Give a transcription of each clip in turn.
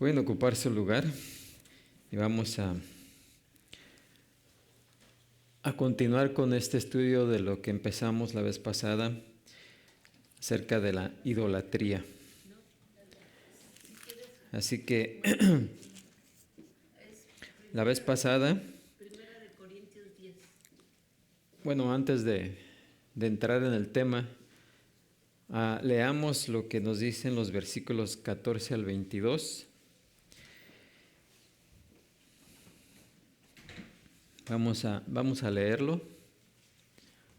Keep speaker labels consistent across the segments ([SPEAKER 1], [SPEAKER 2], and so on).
[SPEAKER 1] Pueden ocupar su lugar y vamos a continuar con este estudio de lo que empezamos la vez pasada acerca de la idolatría. Así que la vez pasada, bueno, antes de entrar en el tema, leamos lo que nos dicen los versículos 14 al 22. Vamos a leerlo.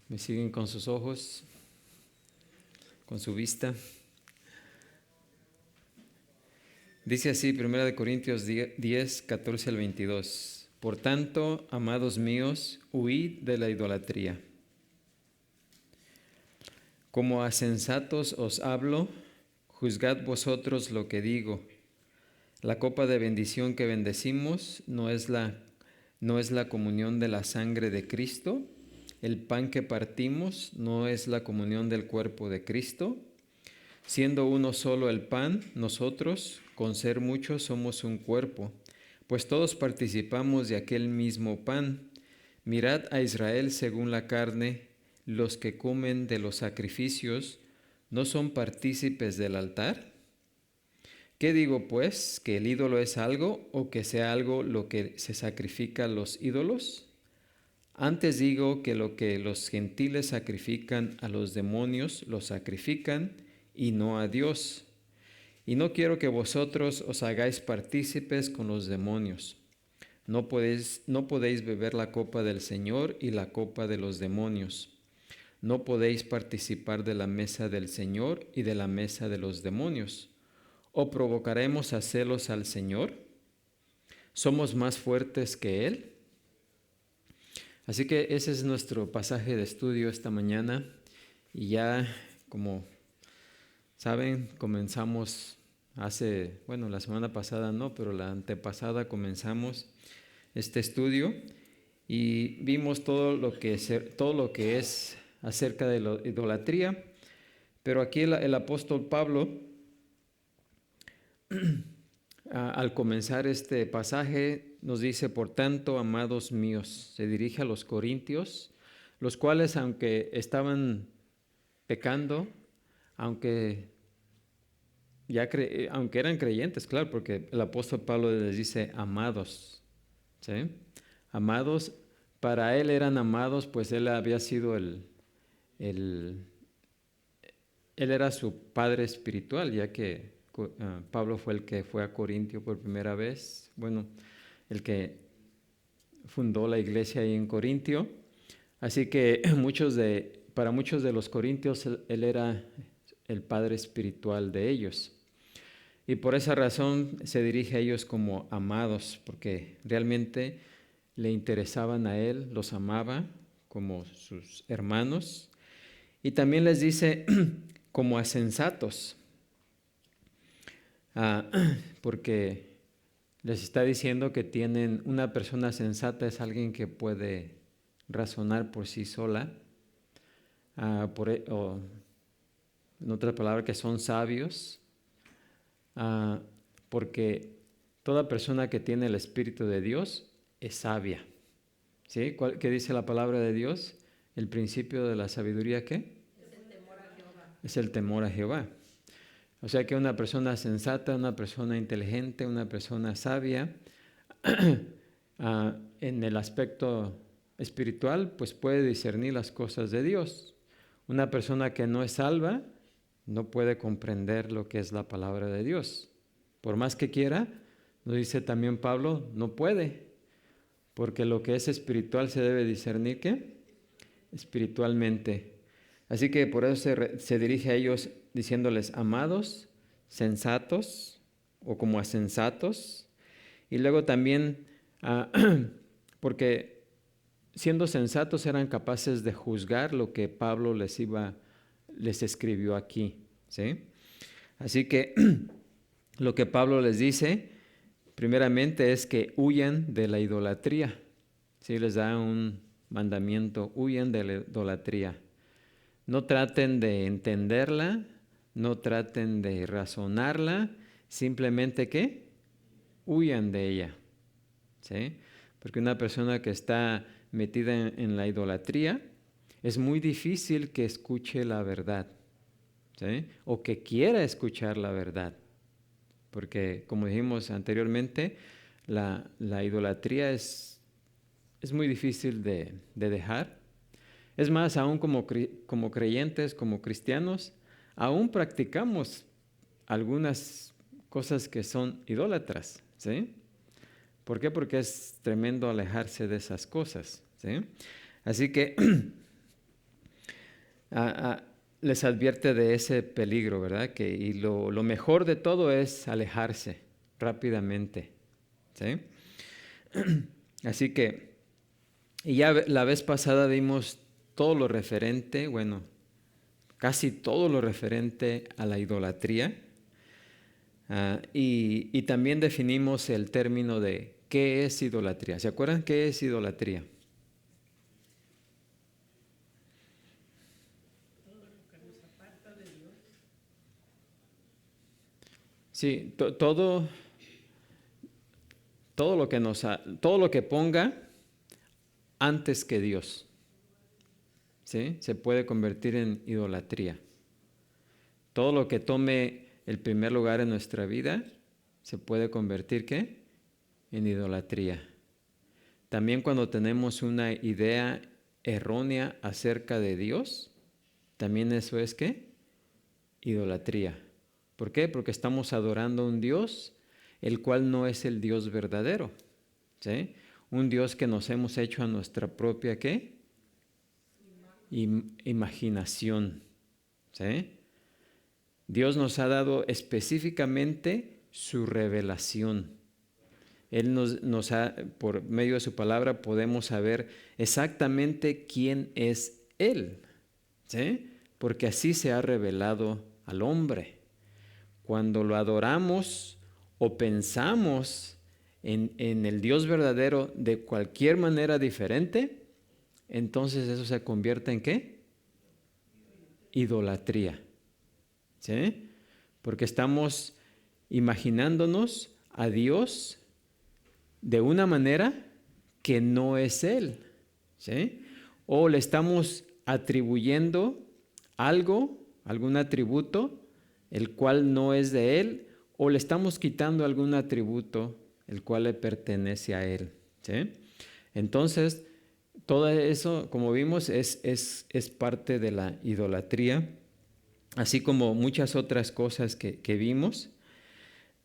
[SPEAKER 1] Me siguen con sus ojos, con su vista. Dice así, 1 Corintios 10, 14 al 22. Por tanto, amados míos, huid de la idolatría. Como a sensatos os hablo, juzgad vosotros lo que digo. La copa de bendición que bendecimos no es la comunión de la sangre de Cristo. El pan que partimos no es la comunión del cuerpo de Cristo. Siendo uno solo el pan, nosotros, con ser muchos, somos un cuerpo, pues todos participamos de aquel mismo pan. Mirad a Israel según la carne, los que comen de los sacrificios, ¿no son partícipes del altar? ¿Qué digo pues? ¿Que el ídolo es algo o que sea algo lo que se sacrifica a los ídolos? Antes digo que lo que los gentiles sacrifican a los demonios, lo sacrifican y no a Dios. Y no quiero que vosotros os hagáis partícipes con los demonios. No podéis beber la copa del Señor y la copa de los demonios. No podéis participar de la mesa del Señor y de la mesa de los demonios. ¿O provocaremos a celos al Señor? ¿Somos más fuertes que Él? Así que ese es nuestro pasaje de estudio esta mañana. Y ya, como saben, comenzamos la semana pasada no, pero la antepasada comenzamos este estudio y vimos todo lo que es acerca de la idolatría. Pero aquí el apóstol Pablo, al comenzar este pasaje, nos dice, por tanto, amados míos, se dirige a los corintios, los cuales, aunque estaban pecando, aunque eran creyentes, claro, porque el apóstol Pablo les dice amados, ¿sí? Amados, para él eran amados, pues él había sido él era su padre espiritual, ya que Pablo fue el que fue a Corintio por primera vez, el que fundó la iglesia ahí en Corintio. Así que para muchos de los corintios él era el padre espiritual de ellos. Y por esa razón se dirige a ellos como amados, porque realmente le interesaban a él, los amaba como sus hermanos. Y también les dice como a sensatos, porque les está diciendo que una persona sensata es alguien que puede razonar por sí sola, o en otra palabra, que son sabios, porque toda persona que tiene el Espíritu de Dios es sabia. ¿Sí? ¿Qué dice la palabra de Dios? El principio de la sabiduría, ¿qué?
[SPEAKER 2] Es el temor a Jehová.
[SPEAKER 1] Es el temor a Jehová. O sea que una persona sensata, una persona inteligente, una persona sabia, en el aspecto espiritual, pues puede discernir las cosas de Dios. Una persona que no es salva no puede comprender lo que es la palabra de Dios. Por más que quiera, nos dice también Pablo, no puede, porque lo que es espiritual se debe discernir, ¿qué? Espiritualmente. Así que por eso se dirige a ellos diciéndoles amados, sensatos o como a sensatos. Y luego también, porque siendo sensatos eran capaces de juzgar lo que Pablo les escribió aquí, ¿sí? Así que lo que Pablo les dice, primeramente, es que huyan de la idolatría. Sí, les da un mandamiento, huyan de la idolatría. No traten de entenderla, no traten de razonarla, simplemente ¿qué? huyan de ella, ¿sí? Porque una persona que está metida en la idolatría, es muy difícil que escuche la verdad, ¿sí? O que quiera escuchar la verdad. Porque, como dijimos anteriormente, la idolatría es muy difícil de dejar. Es más, aún como creyentes, como cristianos, aún practicamos algunas cosas que son idólatras, ¿sí? ¿Por qué? Porque es tremendo alejarse de esas cosas, ¿sí? Así que les advierte de ese peligro, ¿verdad? Y lo mejor de todo es alejarse rápidamente, ¿sí? Así que, y ya la vez pasada vimos todo lo referente, bueno, casi todo lo referente a la idolatría. Y también definimos el término de qué es idolatría. ¿Se acuerdan qué es idolatría? Sí, todo lo que ponga antes que Dios, ¿sí? Se puede convertir en idolatría. Todo lo que tome el primer lugar en nuestra vida se puede convertir, ¿qué? En idolatría. También cuando tenemos una idea errónea acerca de Dios, también eso es, ¿qué? Idolatría. ¿Por qué? Porque estamos adorando a un Dios el cual no es el Dios verdadero, ¿sí? Un Dios que nos hemos hecho a nuestra propia, ¿qué? Imaginación, ¿sí? Dios nos ha dado específicamente su revelación. Él por medio de su palabra podemos saber exactamente quién es Él, ¿sí? Porque así se ha revelado al hombre. Cuando lo adoramos o pensamos en el Dios verdadero de cualquier manera diferente, entonces eso se convierte en ¿qué? Idolatría, ¿sí? Porque estamos imaginándonos a Dios de una manera que no es Él, ¿sí? O le estamos atribuyendo algún atributo, el cual no es de Él, o le estamos quitando algún atributo, el cual le pertenece a Él, ¿sí? Entonces, todo eso, como vimos, es parte de la idolatría, así como muchas otras cosas que vimos,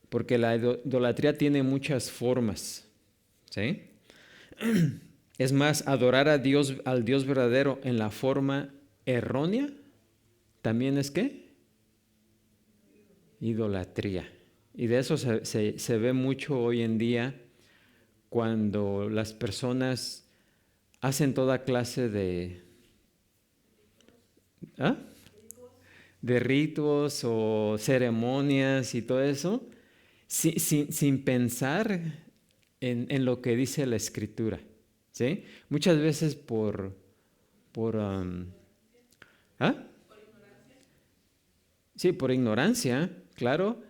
[SPEAKER 1] porque la idolatría tiene muchas formas, ¿sí? Es más, adorar a Dios, al Dios verdadero en la forma errónea, también es ¿qué? Idolatría. Y de eso se ve mucho hoy en día cuando las personas hacen toda clase ¿ah? De ritos o ceremonias y todo eso, sin pensar en lo que dice la Escritura, ¿sí? Muchas veces por ¿ah? Sí, por ignorancia, claro,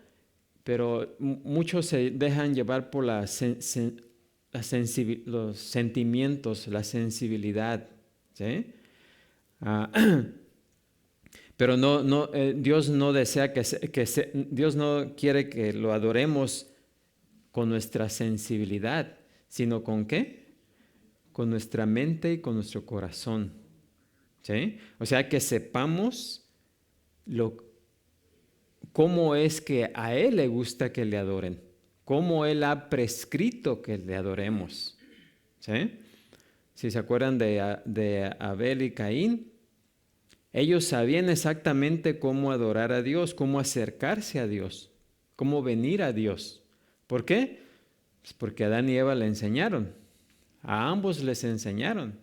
[SPEAKER 1] pero muchos se dejan llevar por los sentimientos, la sensibilidad, ¿sí? Ah, pero Dios no desea Dios no quiere que lo adoremos con nuestra sensibilidad, sino ¿con qué? Con nuestra mente y con nuestro corazón, ¿sí? O sea, que sepamos cómo es que a Él le gusta que le adoren, cómo Él ha prescrito que le adoremos, ¿sí? Si se acuerdan de Abel y Caín, ellos sabían exactamente cómo adorar a Dios, cómo acercarse a Dios, cómo venir a Dios. ¿Por qué? Pues porque Adán y Eva le enseñaron. A ambos les enseñaron.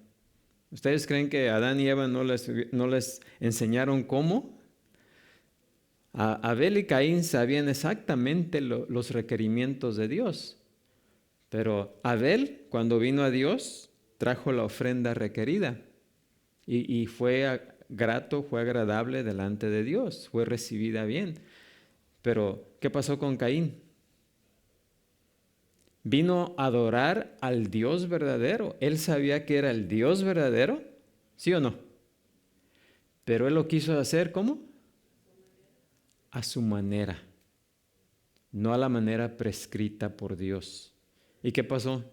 [SPEAKER 1] ¿Ustedes creen que Adán y Eva no les enseñaron cómo? Abel y Caín sabían exactamente los requerimientos de Dios. Pero Abel, cuando vino a Dios, trajo la ofrenda requerida. Y fue grato, fue agradable delante de Dios, fue recibida bien. Pero, ¿qué pasó con Caín? Vino a adorar al Dios verdadero. Él sabía que era el Dios verdadero, ¿sí o no? Pero él lo quiso hacer, ¿cómo? A su manera, no a la manera prescrita por Dios. ¿Y qué pasó?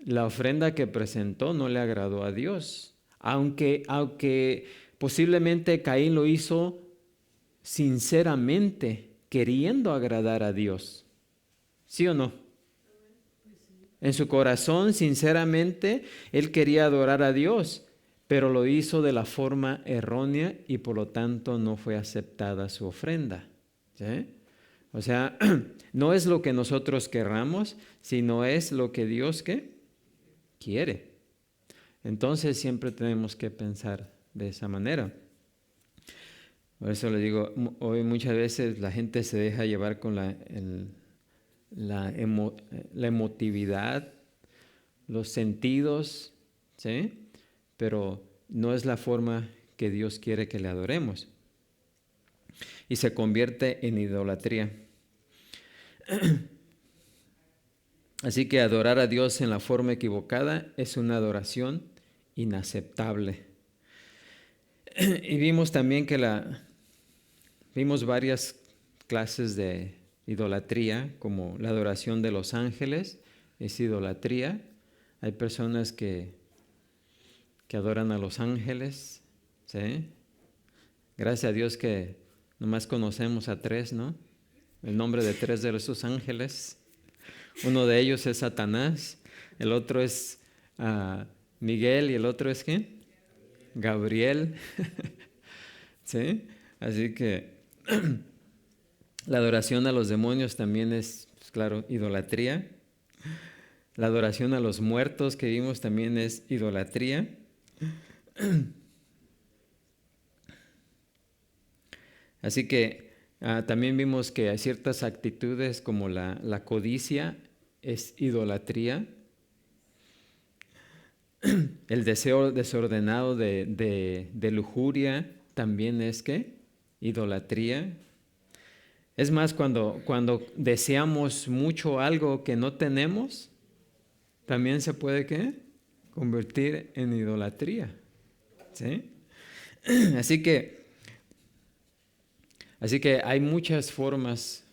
[SPEAKER 1] La ofrenda que presentó no le agradó a Dios, aunque posiblemente Caín lo hizo sinceramente, queriendo agradar a Dios. ¿Sí o no? En su corazón, sinceramente, él quería adorar a Dios, pero lo hizo de la forma errónea y por lo tanto no fue aceptada su ofrenda. ¿Sí? O sea, no es lo que nosotros querramos, sino es lo que Dios ¿qué? Quiere. Entonces siempre tenemos que pensar de esa manera. Por eso le digo, hoy muchas veces la gente se deja llevar con la emotividad, los sentidos, ¿sí? Pero no es la forma que Dios quiere que le adoremos. Y se convierte en idolatría. Así que adorar a Dios en la forma equivocada es una adoración inaceptable. Y vimos también que vimos varias clases de idolatría, como la adoración de los ángeles, es idolatría. Hay personas que adoran a los ángeles, ¿sí? Gracias a Dios que nomás conocemos a 3, ¿no? El nombre de 3 de esos ángeles. Uno de ellos es Satanás, el otro es Miguel y el otro es ¿quién? Gabriel. ¿Sí? Así que la adoración a los demonios también es, pues, claro, idolatría. La adoración a los muertos que vimos también es idolatría. Así que también vimos que hay ciertas actitudes como la codicia es idolatría. El deseo desordenado de lujuria también es ¿qué? Idolatría. Es más, cuando deseamos mucho algo que no tenemos, también se puede ¿qué? Convertir en idolatría. ¿Sí? Así que hay muchas formas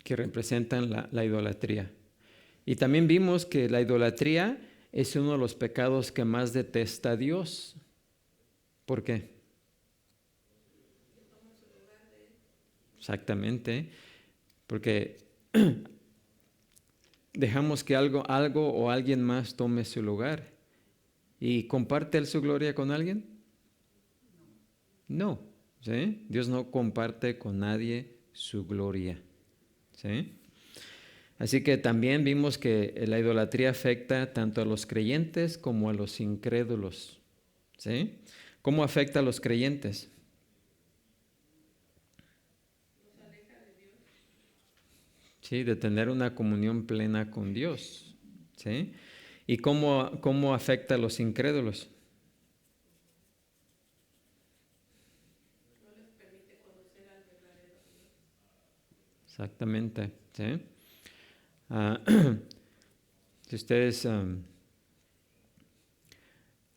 [SPEAKER 1] que representan la idolatría. Y también vimos que la idolatría es uno de los pecados que más detesta Dios. ¿Por qué? Exactamente. Porque dejamos que algo o alguien más tome su lugar. ¿Y comparte él su gloria con alguien? No. ¿Sí? Dios no comparte con nadie su gloria. ¿Sí? Así que también vimos que la idolatría afecta tanto a los creyentes como a los incrédulos. ¿Sí? ¿Cómo afecta a los creyentes? ¿Sí? De tener una comunión plena con Dios. ¿Sí? ¿Y cómo afecta a los incrédulos? Exactamente. ¿Sí? Si ustedes,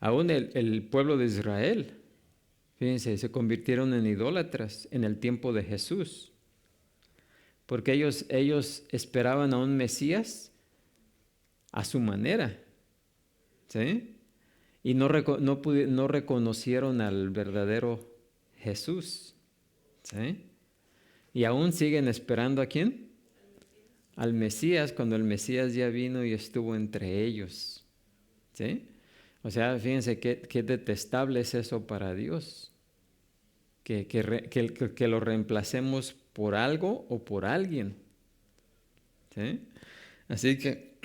[SPEAKER 1] aún el pueblo de Israel, fíjense, se convirtieron en idólatras en el tiempo de Jesús, porque ellos esperaban a un Mesías a su manera, ¿sí? Y no reconocieron al verdadero Jesús, ¿sí? Y aún siguen esperando ¿a quién? Al Mesías, cuando el Mesías ya vino y estuvo entre ellos, ¿sí? O sea, fíjense qué detestable es eso para Dios, que lo reemplacemos por algo o por alguien, ¿sí? Así que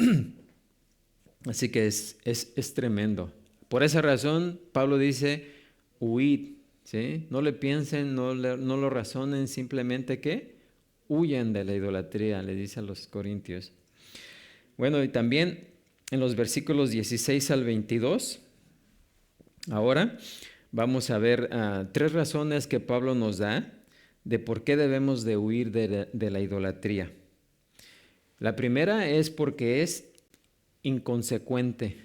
[SPEAKER 1] es tremendo. Por esa razón, Pablo dice, huid, ¿sí? No le piensen, no lo razonen, simplemente que huyan de la idolatría, le dice a los corintios. Bueno, y también en los versículos 16 al 22, ahora vamos a ver 3 razones que Pablo nos da de por qué debemos de huir de la idolatría. La primera es porque es inconsecuente.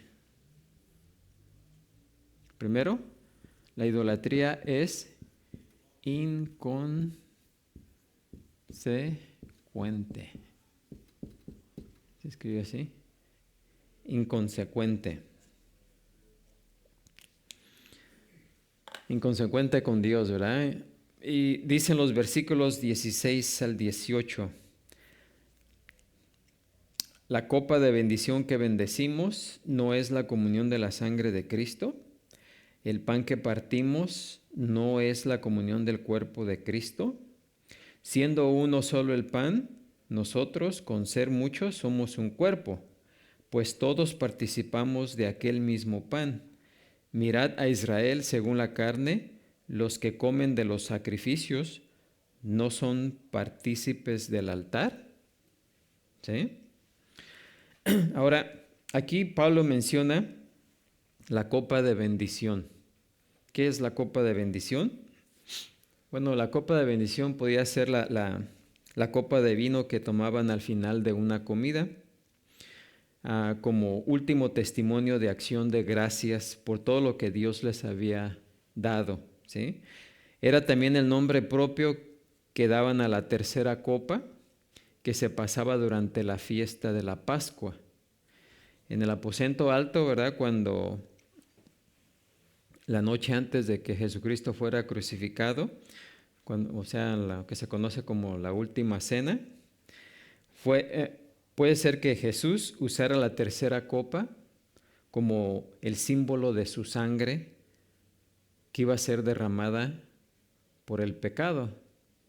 [SPEAKER 1] Primero, la idolatría es inconsecuente. ¿Se escribe así? Inconsecuente. Inconsecuente con Dios, ¿verdad? Y dicen los versículos 16 al 18. La copa de bendición que bendecimos no es la comunión de la sangre de Cristo. El pan que partimos no es la comunión del cuerpo de Cristo. Siendo uno solo el pan, nosotros, con ser muchos, somos un cuerpo, pues todos participamos de aquel mismo pan. Mirad a Israel según la carne, los que comen de los sacrificios no son partícipes del altar. ¿Sí? Ahora, aquí Pablo menciona la copa de bendición. ¿Qué es la copa de bendición? Bueno, la copa de bendición podía ser la copa de vino que tomaban al final de una comida, como último testimonio de acción de gracias por todo lo que Dios les había dado, ¿sí? Era también el nombre propio que daban a la tercera copa que se pasaba durante la fiesta de la Pascua. En el aposento alto, ¿verdad? Cuando la noche antes de que Jesucristo fuera crucificado, o sea, lo que se conoce como la última cena, puede ser que Jesús usara la tercera copa como el símbolo de su sangre que iba a ser derramada por el pecado,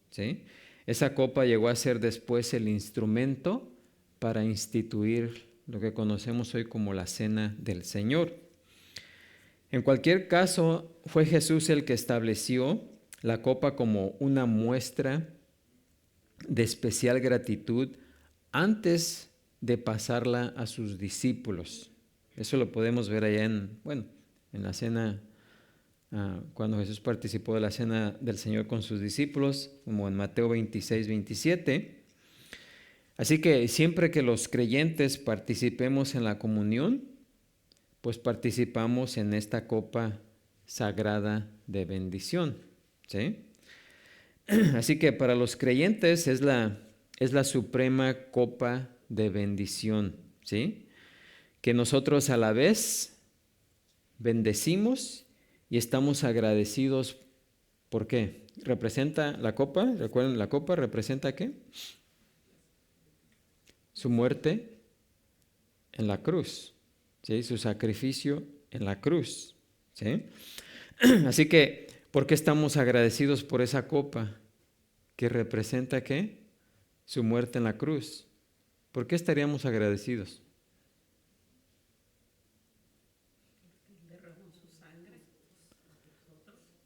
[SPEAKER 1] ¿sí? Esa copa llegó a ser después el instrumento para instituir lo que conocemos hoy como la Cena del Señor. En cualquier caso, fue Jesús el que estableció la copa como una muestra de especial gratitud antes de pasarla a sus discípulos. Eso lo podemos ver allá en la cena, cuando Jesús participó de la cena del Señor con sus discípulos, como en Mateo 26, 27. Así que siempre que los creyentes participemos en la comunión, pues participamos en esta copa sagrada de bendición, ¿sí? Así que para los creyentes es la suprema copa de bendición, ¿sí? Que nosotros a la vez bendecimos y estamos agradecidos. ¿Por qué? Representa la copa, recuerden, la copa representa ¿qué? Su muerte en la cruz, ¿sí? Su sacrificio en la cruz, ¿sí? Así que, ¿por qué estamos agradecidos por esa copa que representa qué? Su muerte en la cruz. ¿Por qué estaríamos agradecidos?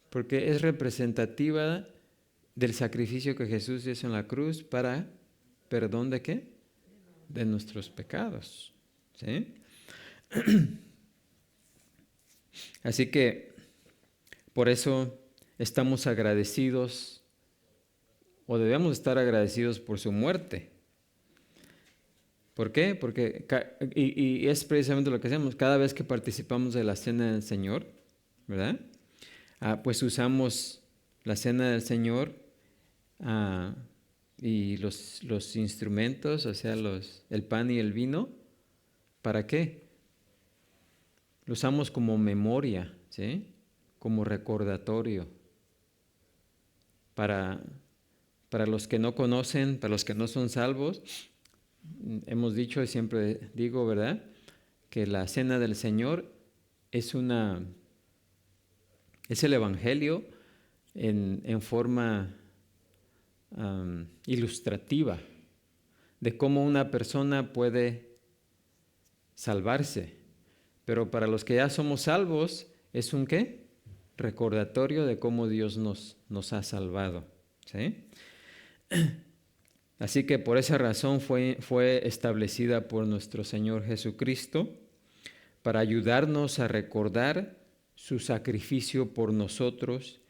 [SPEAKER 1] Porque es representativa del sacrificio que Jesús hizo en la cruz para perdón de qué? De nuestros pecados, ¿sí? Así que por eso estamos agradecidos, o debemos estar agradecidos por su muerte. ¿Por qué? Porque, y es precisamente lo que hacemos, cada vez que participamos de la cena del Señor, ¿verdad? Pues usamos la cena del Señor y los instrumentos, o sea, el pan y el vino, ¿para qué? Lo usamos como memoria, ¿sí? Como recordatorio. Para los que no conocen, para los que no son salvos, hemos dicho y siempre digo, ¿verdad? Que la cena del Señor es el Evangelio en forma ilustrativa de cómo una persona puede salvarse. Pero para los que ya somos salvos, ¿es un qué? Recordatorio de cómo Dios nos ha salvado, ¿sí? Así que por esa razón fue establecida por nuestro Señor Jesucristo para ayudarnos a recordar su sacrificio por nosotros,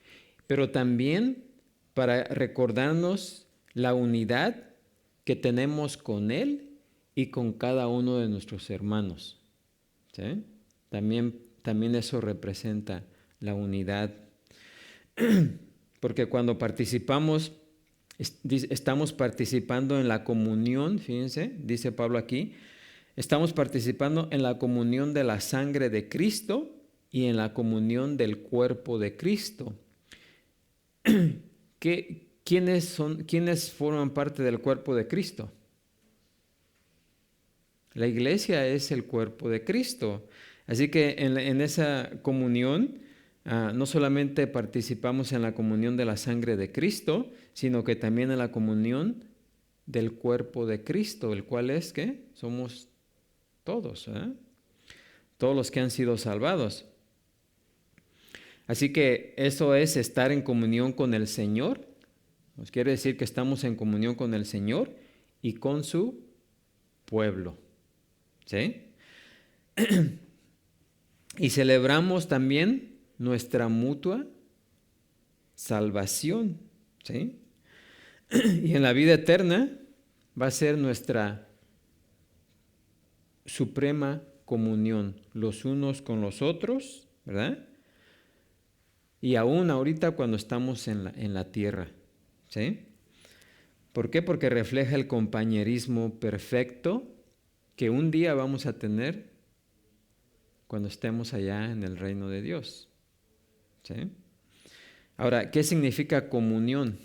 [SPEAKER 1] pero también para recordarnos la unidad que tenemos con Él y con cada uno de nuestros hermanos. ¿Sí? También eso representa la unidad. Porque cuando participamos, estamos participando en la comunión, fíjense, dice Pablo aquí, estamos participando en la comunión de la sangre de Cristo y en la comunión del cuerpo de Cristo. ¿Quiénes forman parte del cuerpo de Cristo? La iglesia es el cuerpo de Cristo. Así que en esa comunión no solamente participamos en la comunión de la sangre de Cristo, sino que también en la comunión del cuerpo de Cristo, el cual es que somos todos, todos los que han sido salvados. Así que eso es estar en comunión con el Señor. Nos quiere decir que estamos en comunión con el Señor y con su pueblo. ¿Sí? Y celebramos también nuestra mutua salvación. ¿Sí? Y en la vida eterna va a ser nuestra suprema comunión los unos con los otros, ¿verdad? Y aún ahorita cuando estamos en la tierra. ¿Sí? ¿Por qué? Porque refleja el compañerismo perfecto que un día vamos a tener cuando estemos allá en el reino de Dios. ¿Sí? Ahora, ¿qué significa comunión?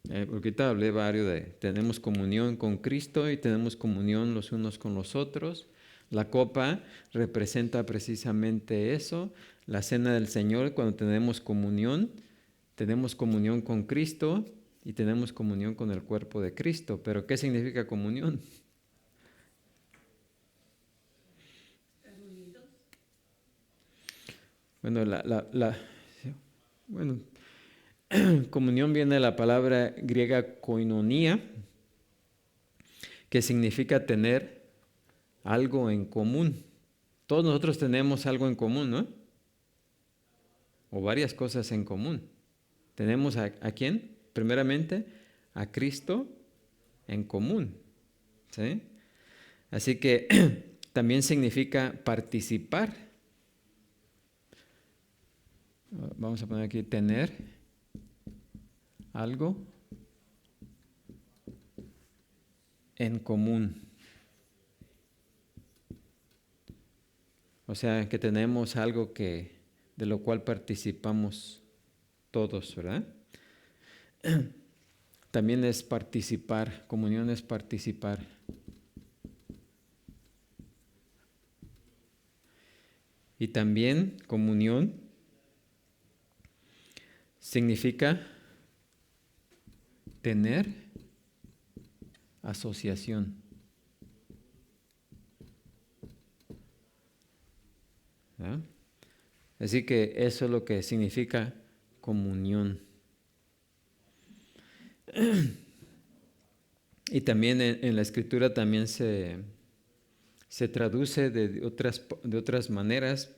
[SPEAKER 1] Porque ahorita hablé varios de, tenemos comunión con Cristo y tenemos comunión los unos con los otros. La copa representa precisamente eso. La cena del Señor, cuando tenemos comunión con Cristo y tenemos comunión con el cuerpo de Cristo. Pero ¿qué significa comunión? Bueno, bueno, comunión viene de la palabra griega koinonia, que significa tener algo en común. Todos nosotros tenemos algo en común, ¿no? O varias cosas en común. Tenemos a quién? Primeramente, a Cristo en común. ¿Sí? Así que también significa participar. Vamos a poner aquí tener algo en común. O sea, que tenemos algo de lo cual participamos todos, ¿verdad? También es participar, comunión es participar. Y también comunión significa tener asociación. ¿Ah? Así que eso es lo que significa comunión. Y también en la Escritura también se traduce de otras maneras.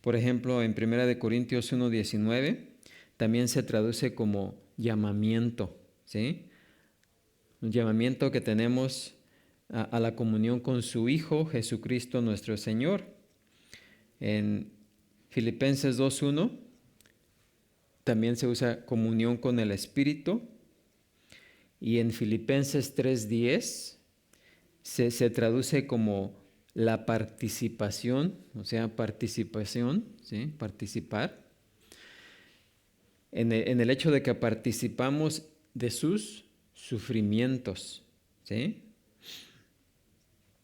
[SPEAKER 1] Por ejemplo, en 1 Corintios 1:19 también se traduce como llamamiento, ¿sí? Un llamamiento que tenemos a la comunión con su Hijo, Jesucristo nuestro Señor. En Filipenses 2:1 también se usa comunión con el Espíritu. Y en Filipenses 3:10 se traduce como la participación, o sea, participación, ¿sí? Participar. En el hecho de que participamos de sus sufrimientos, ¿sí?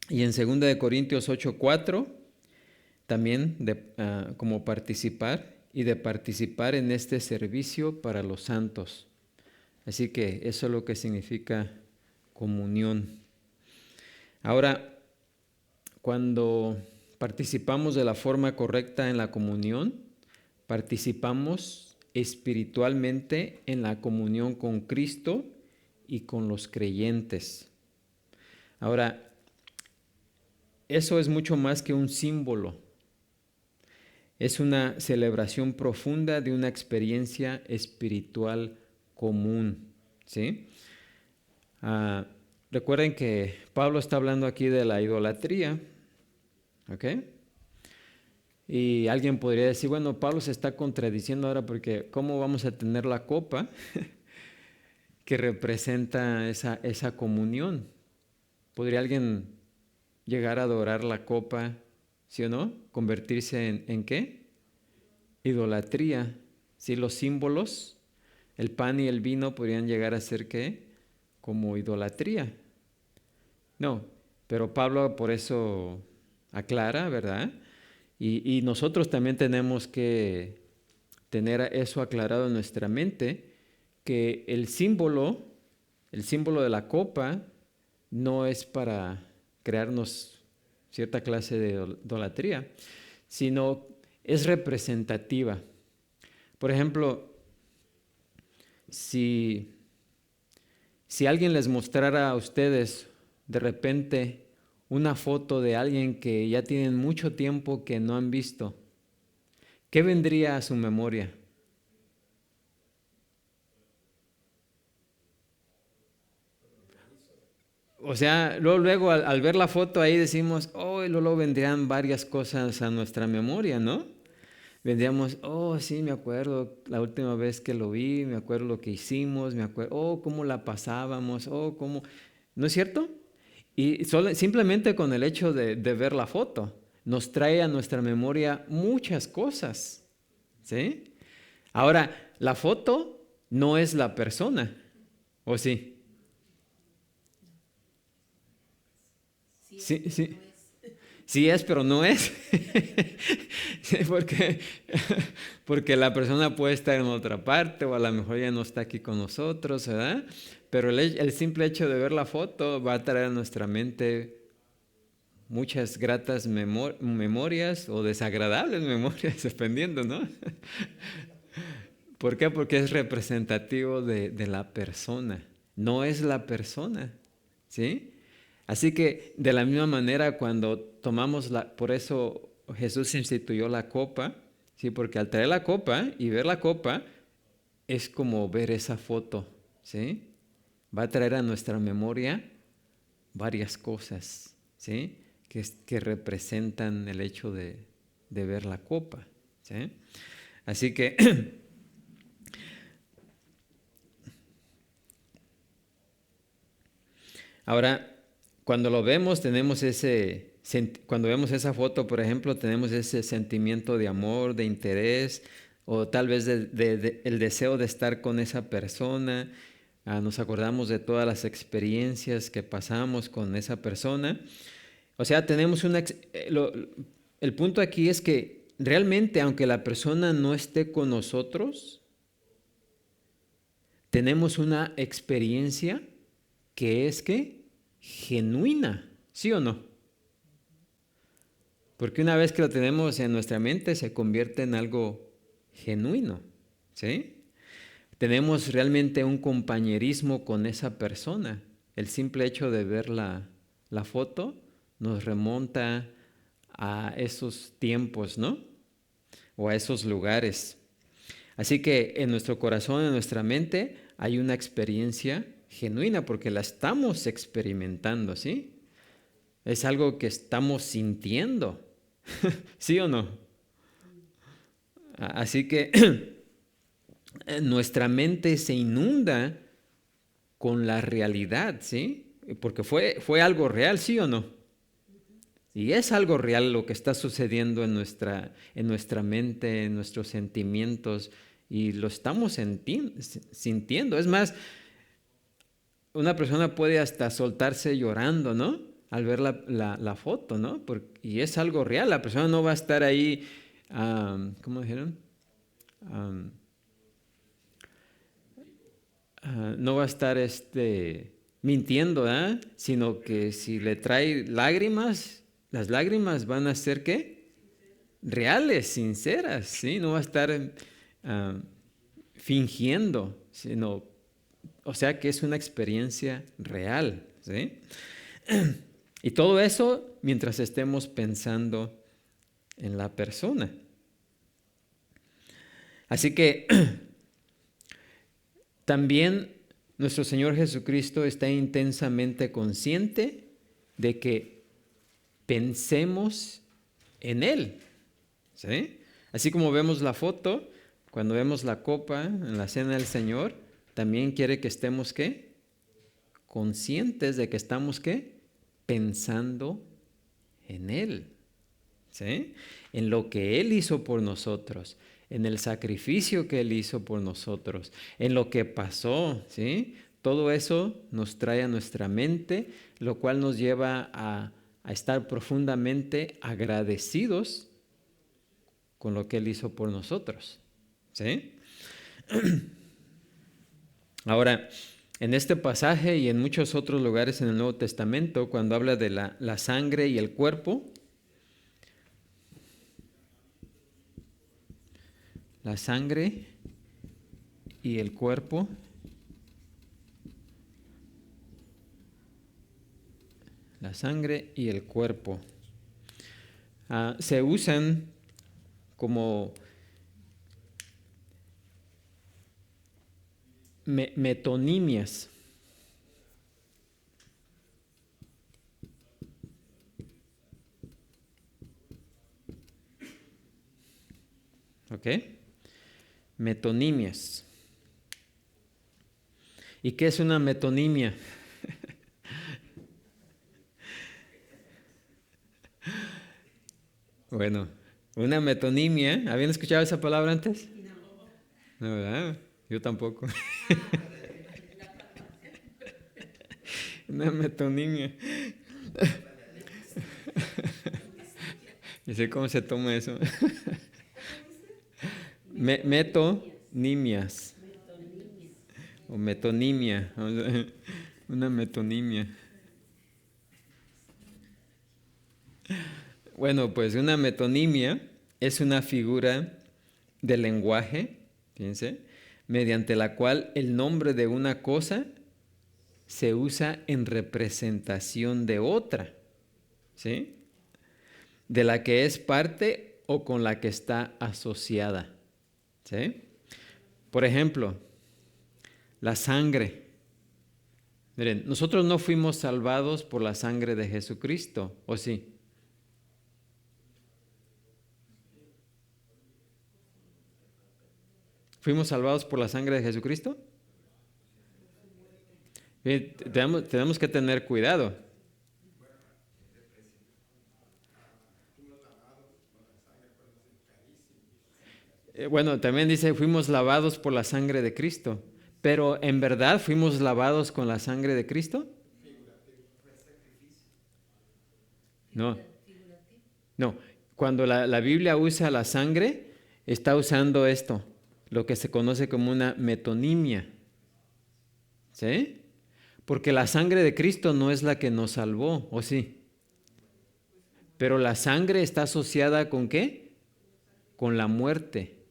[SPEAKER 1] Y en 2 Corintios 8:4 también como participar y de participar en este servicio para los santos. Así que eso es lo que significa comunión. Ahora, cuando participamos de la forma correcta en la comunión, participamos espiritualmente en la comunión con Cristo y con los creyentes. Ahora, eso es mucho más que un símbolo. Es una celebración profunda de una experiencia espiritual común, ¿sí? Ah, recuerden que Pablo está hablando aquí de la idolatría, ¿ok? Y alguien podría decir, bueno, Pablo se está contradiciendo ahora porque ¿cómo vamos a tener la copa que representa esa comunión? ¿Podría alguien llegar a adorar la copa, sí o no? ¿Convertirse en qué? Idolatría. ¿Sí? Los símbolos, el pan y el vino podrían llegar a ser ¿qué? Como idolatría. No, pero Pablo por eso aclara, ¿verdad? Y nosotros también tenemos que tener eso aclarado en nuestra mente, que el símbolo de la copa, no es para crearnos cierta clase de idolatría, sino es representativa. Por ejemplo, si alguien les mostrara a ustedes de repente una foto de alguien que ya tienen mucho tiempo que no han visto, ¿qué vendría a su memoria? O sea, luego al ver la foto ahí decimos, oh, y luego vendrían varias cosas a nuestra memoria, ¿no? Vendríamos, oh, sí, me acuerdo la última vez que lo vi, me acuerdo lo que hicimos, me acuerdo, oh, cómo la pasábamos, oh, cómo... ¿No es cierto? Y simplemente con el hecho de ver la foto, nos trae a nuestra memoria muchas cosas, ¿sí? Ahora, la foto no es la persona, ¿o sí? Sí, sí. Sí es, pero no es. Sí, porque la persona puede estar en otra parte o a lo mejor ya no está aquí con nosotros, ¿verdad? Pero el simple hecho de ver la foto va a traer a nuestra mente muchas gratas memorias o desagradables memorias, dependiendo, ¿no? ¿Por qué? Porque es representativo de la persona, no es la persona, ¿sí? Así que de la misma manera cuando tomamos por eso Jesús instituyó la copa, ¿sí? Porque al traer la copa y ver la copa es como ver esa foto, ¿sí? Va a traer a nuestra memoria varias cosas, ¿sí? Que representan el hecho de ver la copa, ¿sí? Así que ahora, cuando lo vemos, cuando vemos esa foto, por ejemplo, tenemos ese sentimiento de amor, de interés, o tal vez el deseo de estar con esa persona. Nos acordamos de todas las experiencias que pasamos con esa persona. O sea, el punto aquí es que realmente, aunque la persona no esté con nosotros, tenemos una experiencia que es que genuina, ¿sí o no? Porque una vez que lo tenemos en nuestra mente se convierte en algo genuino, ¿sí? Tenemos realmente un compañerismo con esa persona. El simple hecho de ver la foto nos remonta a esos tiempos, ¿no? O a esos lugares. Así que en nuestro corazón, en nuestra mente, hay una experiencia genuina porque la estamos experimentando, ¿sí? Es algo que estamos sintiendo, ¿sí o no? Así que nuestra mente se inunda con la realidad, ¿sí? Porque fue algo real, ¿sí o no? Y es algo real lo que está sucediendo en nuestra mente, en nuestros sentimientos, y lo estamos sintiendo. Es más, una persona puede hasta soltarse llorando, ¿no? Al ver la foto, ¿no? Y es algo real, la persona no va a estar ahí, ¿cómo dijeron? Am, no va a estar mintiendo, ¿eh? Sino que si le trae lágrimas, las lágrimas van a ser ¿qué? Reales, sinceras, ¿sí? No va a estar ah, fingiendo, sino, o sea que es una experiencia real, ¿sí? Y todo eso mientras estemos pensando en la persona. Así que también nuestro Señor Jesucristo está intensamente consciente de que pensemos en Él, ¿sí? Así como vemos la foto, cuando vemos la copa en la cena del Señor, también quiere que estemos, ¿qué? Conscientes de que estamos, ¿qué? Pensando en Él, ¿sí? En lo que Él hizo por nosotros, en el sacrificio que Él hizo por nosotros, en lo que pasó, ¿sí? Todo eso nos trae a nuestra mente, lo cual nos lleva a estar profundamente agradecidos con lo que Él hizo por nosotros, ¿sí? Ahora, en este pasaje y en muchos otros lugares en el Nuevo Testamento, cuando habla de la sangre y el cuerpo, la sangre y el cuerpo, la sangre y el cuerpo, se usan como metonimias. ¿Ok? Metonimias. ¿Y qué es una metonimia? Bueno, una metonimia, ¿habían escuchado esa palabra antes? No, ¿verdad? Yo tampoco. Una metonimia. No sé cómo se toma eso. Metonimias. O metonimia. Una metonimia. Bueno, pues una metonimia es una figura de lenguaje, fíjense, mediante la cual el nombre de una cosa se usa en representación de otra, ¿sí? De la que es parte o con la que está asociada, ¿sí? Por ejemplo, la sangre. Miren, nosotros no fuimos salvados por la sangre de Jesucristo, ¿o sí? ¿Fuimos salvados por la sangre de Jesucristo? Tenemos que tener cuidado. Bueno, también dice, fuimos lavados por la sangre de Cristo. Pero ¿en verdad fuimos lavados con la sangre de Cristo? No, no. Cuando la Biblia usa la sangre, está usando esto, lo que se conoce como una metonimia. ¿Sí? Porque la sangre de Cristo no es la que nos salvó, ¿o sí? Pero la sangre está asociada ¿con qué? Con la muerte.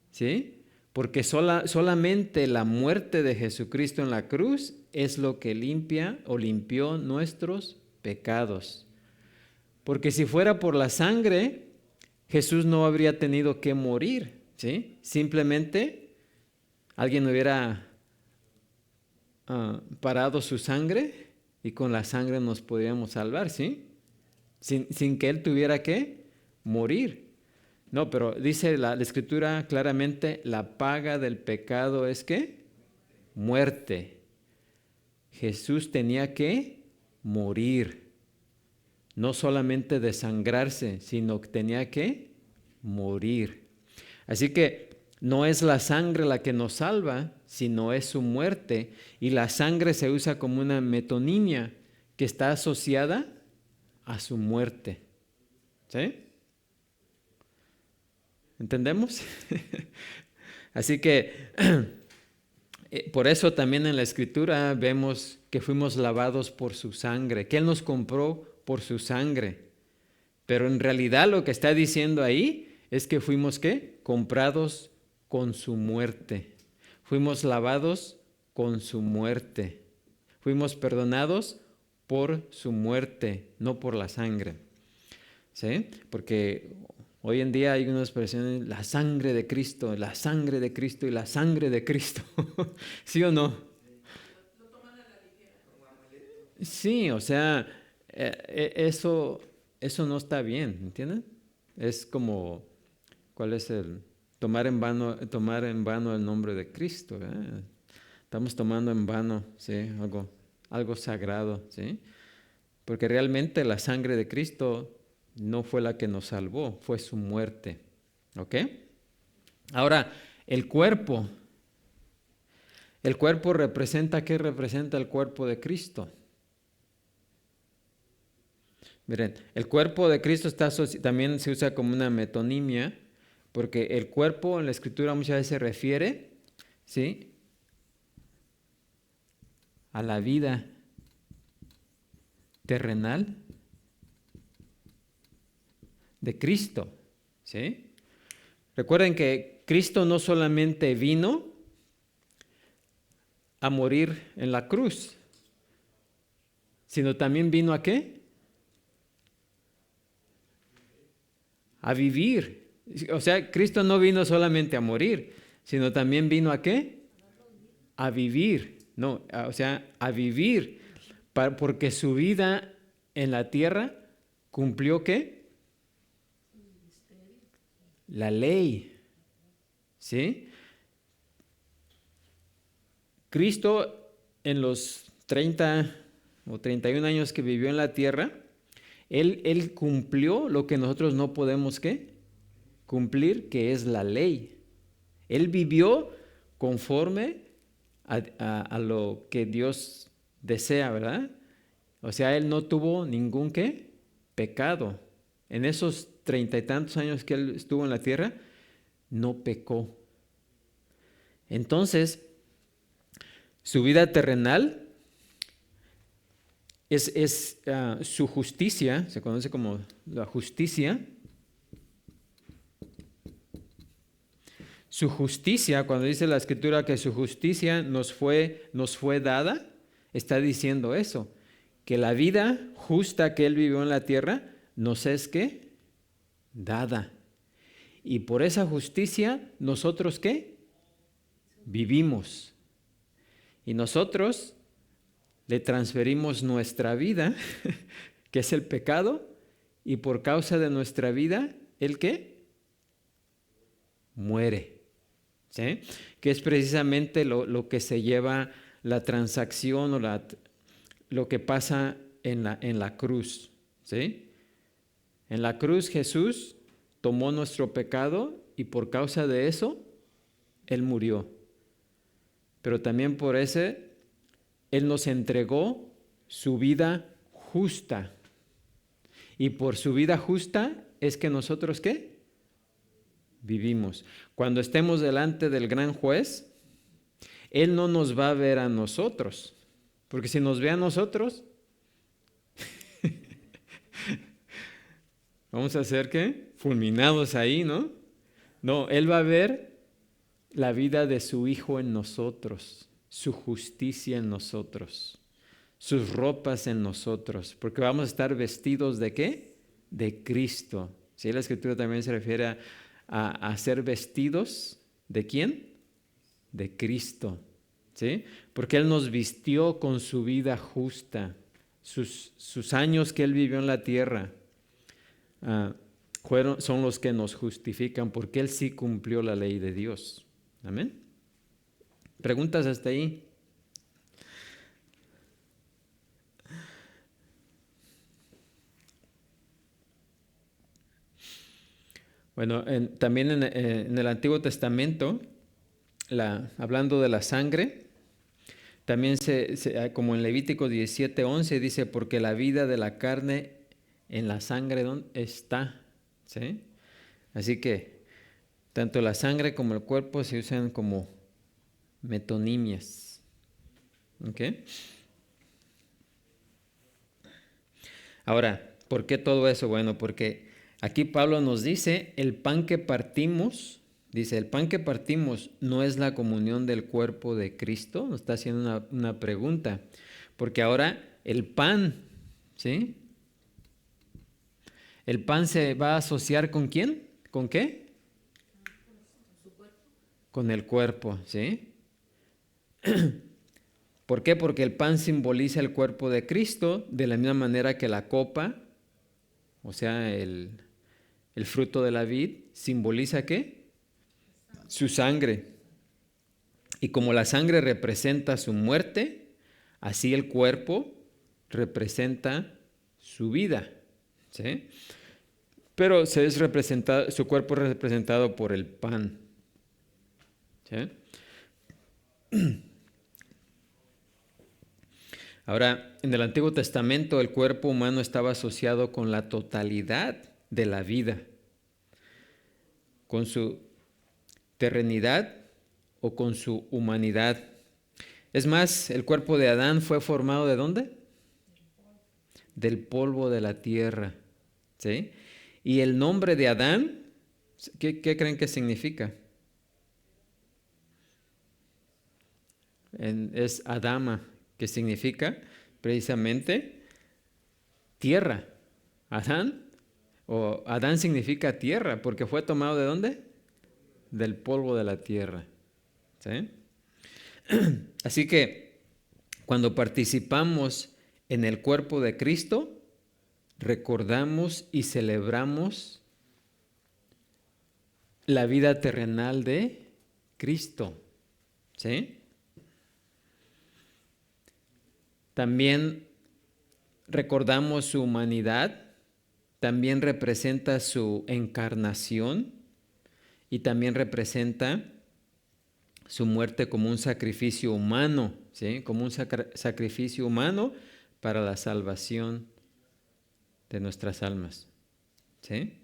[SPEAKER 1] ¿Sí? Porque solamente la muerte de Jesucristo en la cruz es lo que limpia o limpió nuestros pecados. Porque si fuera por la sangre, Jesús no habría tenido que morir, ¿sí? Simplemente alguien hubiera parado su sangre y con la sangre nos podríamos salvar, ¿sí? Sin que Él tuviera que morir. No, pero dice la Escritura claramente, la paga del pecado es ¿qué? Muerte. Jesús tenía que morir. No solamente desangrarse, sino que tenía que morir. Así que no es la sangre la que nos salva, sino es su muerte. Y la sangre se usa como una metonimia que está asociada a su muerte. ¿Sí? ¿Entendemos? Así que por eso también en la Escritura vemos que fuimos lavados por su sangre, que Él nos compró por su sangre. Pero en realidad lo que está diciendo ahí es que fuimos ¿qué? Comprados con su muerte. Fuimos lavados con su muerte. Fuimos perdonados por su muerte, no por la sangre. ¿Sí? Porque hoy en día hay una expresión, la sangre de Cristo y la sangre de Cristo. ¿Sí o no? Sí, o sea, eso no está bien, ¿entienden? Es como, ¿cuál es el tomar en vano el nombre de Cristo? ¿Eh? Estamos tomando en vano, ¿sí? Algo sagrado, ¿sí? Porque realmente la sangre de Cristo no fue la que nos salvó, fue su muerte, ¿ok? Ahora, el cuerpo representa, ¿qué representa el cuerpo de Cristo? Miren, el cuerpo de Cristo también se usa como una metonimia, porque el cuerpo en la Escritura muchas veces se refiere, ¿sí?, a la vida terrenal de Cristo, ¿sí? Recuerden que Cristo no solamente vino a morir en la cruz, sino también vino ¿a qué? A vivir. O sea, Cristo no vino solamente a morir, sino también vino ¿a qué? A vivir. No, o sea, a vivir. Porque su vida en la tierra cumplió ¿qué? La ley. ¿Sí? Cristo en los 30 o 31 años que vivió en la tierra, Él cumplió lo que nosotros no podemos ¿qué? Cumplir, que es la ley. Él vivió conforme a lo que Dios desea, ¿verdad? O sea, Él no tuvo ningún ¿qué? Pecado. En esos 30 y tantos años que Él estuvo en la tierra, no pecó. Entonces, su vida terrenal es su justicia, se conoce como la justicia. Su justicia, cuando dice la Escritura que su justicia nos fue dada, está diciendo eso, que la vida justa que Él vivió en la tierra nos es ¿qué? Dada. Y por esa justicia, ¿nosotros qué? Vivimos. Y nosotros le transferimos nuestra vida, que es el pecado, y por causa de nuestra vida, ¿el qué? Muere. ¿Sí? Que es precisamente lo que se lleva la transacción o lo que pasa en la cruz. ¿Sí? En la cruz Jesús tomó nuestro pecado y por causa de eso, Él murió. Pero también por ese, Él nos entregó su vida justa. Y por su vida justa es que nosotros ¿qué? Vivimos. Cuando estemos delante del gran juez, Él no nos va a ver a nosotros. Porque si nos ve a nosotros, vamos a ser ¿qué? Fulminados ahí, ¿no? No, Él va a ver la vida de su Hijo en nosotros, su justicia en nosotros, sus ropas en nosotros, porque vamos a estar vestidos ¿de qué? De Cristo. ¿Sí? La Escritura también se refiere a ser vestidos ¿de quién? De Cristo. ¿Sí? Porque Él nos vistió con su vida justa, sus años que Él vivió en la tierra. Son los que nos justifican porque Él sí cumplió la ley de Dios. Amén. ¿Preguntas hasta ahí? Bueno, también en el Antiguo Testamento, hablando de la sangre, también como en Levítico 17:11 dice, porque la vida de la carne en la sangre está. ¿Sí? Así que tanto la sangre como el cuerpo se usan como metonimias. ¿Ok? Ahora, ¿por qué todo eso? Bueno, porque aquí Pablo nos dice, el pan que partimos, dice, el pan que partimos no es la comunión del cuerpo de Cristo. Nos está haciendo una pregunta, porque ahora el pan, ¿sí? ¿El pan se va a asociar con quién? ¿Con qué? Con el cuerpo, ¿sí? ¿Por qué? Porque el pan simboliza el cuerpo de Cristo, de la misma manera que la copa, o sea, el fruto de la vid, simboliza ¿qué? Su sangre. Y como la sangre representa su muerte, así el cuerpo representa su vida, ¿sí? Pero su cuerpo es representado por el pan, ¿sí? Ahora, en el Antiguo Testamento el cuerpo humano estaba asociado con la totalidad de la vida, con su terrenidad o con su humanidad. Es más, el cuerpo de Adán fue formado ¿de dónde? Del polvo de la tierra, ¿sí? Y el nombre de Adán, ¿qué creen que significa? Es Adama, que significa precisamente tierra. Adán significa tierra, porque fue tomado ¿de dónde? Del polvo de la tierra, ¿sí? Así que cuando participamos en el cuerpo de Cristo, recordamos y celebramos la vida terrenal de Cristo, ¿sí? También recordamos su humanidad, también representa su encarnación y también representa su muerte como un sacrificio humano, ¿sí? Como un sacrificio humano para la salvación de nuestras almas, ¿sí?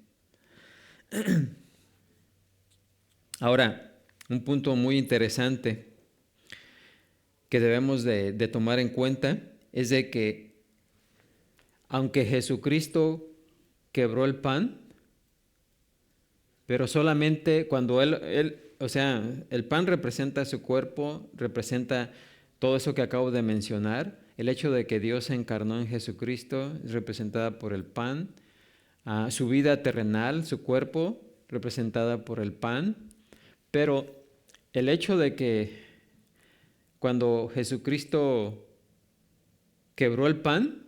[SPEAKER 1] Ahora, un punto muy interesante que debemos de tomar en cuenta es de que aunque Jesucristo quebró el pan, pero solamente cuando o sea, el pan representa su cuerpo, representa todo eso que acabo de mencionar. El hecho de que Dios se encarnó en Jesucristo es representada por el pan. Su vida terrenal, su cuerpo, representada por el pan. Pero el hecho de que cuando Jesucristo quebró el pan,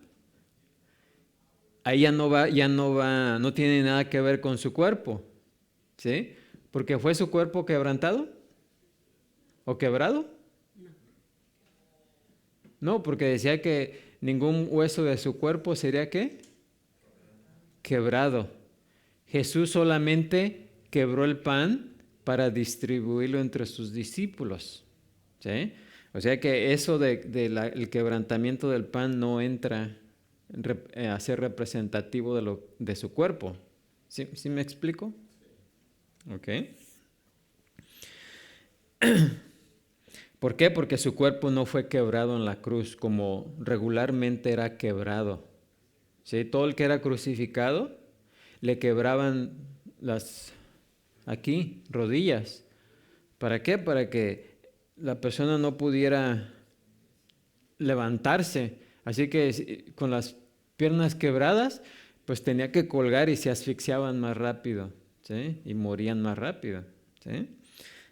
[SPEAKER 1] ahí no tiene nada que ver con su cuerpo, ¿sí? Porque fue su cuerpo quebrantado o quebrado. No, porque decía que ningún hueso de su cuerpo sería ¿qué? Quebrado. Jesús solamente quebró el pan para distribuirlo entre sus discípulos, ¿sí? O sea que eso el quebrantamiento del pan no entra a ser representativo de su cuerpo. ¿Sí me explico? Ok. ¿Por qué? Porque su cuerpo no fue quebrado en la cruz como regularmente era quebrado. ¿Sí? Todo el que era crucificado le quebraban las rodillas. ¿Para qué? Para que la persona no pudiera levantarse. Así que con las piernas quebradas, pues tenía que colgar y se asfixiaban más rápido, ¿sí? Y morían más rápido, ¿sí?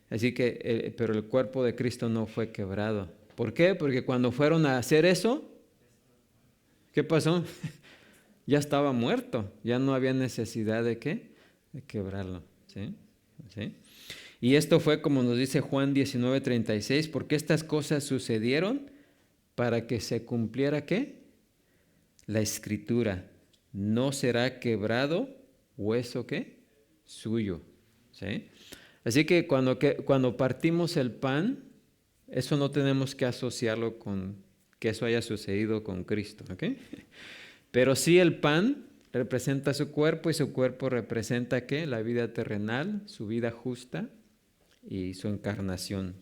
[SPEAKER 1] Así que, pero el cuerpo de Cristo no fue quebrado. ¿Por qué? Porque cuando fueron a hacer eso, ¿qué pasó? Ya estaba muerto, ya no había necesidad de ¿qué? De quebrarlo, ¿sí? ¿Sí? Y esto fue como nos dice Juan 19:36, porque estas cosas sucedieron para que se cumpliera ¿qué? La escritura, no será quebrado hueso ¿qué? Suyo, ¿sí? Así que cuando partimos el pan, eso no tenemos que asociarlo con que eso haya sucedido con Cristo, ¿ok? Pero sí el pan representa su cuerpo y su cuerpo representa ¿qué? La vida terrenal, su vida justa y su encarnación.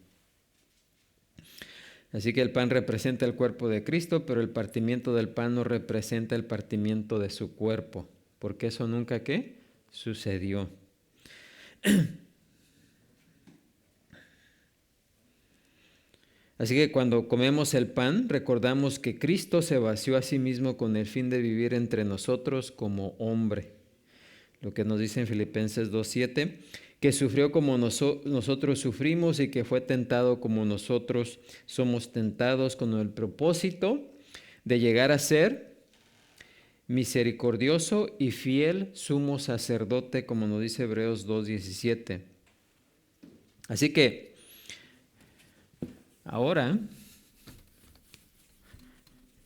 [SPEAKER 1] Así que el pan representa el cuerpo de Cristo, pero el partimiento del pan no representa el partimiento de su cuerpo, porque eso nunca ¿qué? Sucedió. Así que cuando comemos el pan, recordamos que Cristo se vació a sí mismo con el fin de vivir entre nosotros como hombre. Lo que nos dice en Filipenses 2:7, que sufrió como nosotros sufrimos y que fue tentado como nosotros somos tentados, con el propósito de llegar a ser misericordioso y fiel sumo sacerdote, como nos dice Hebreos 2:17. Así que ahora,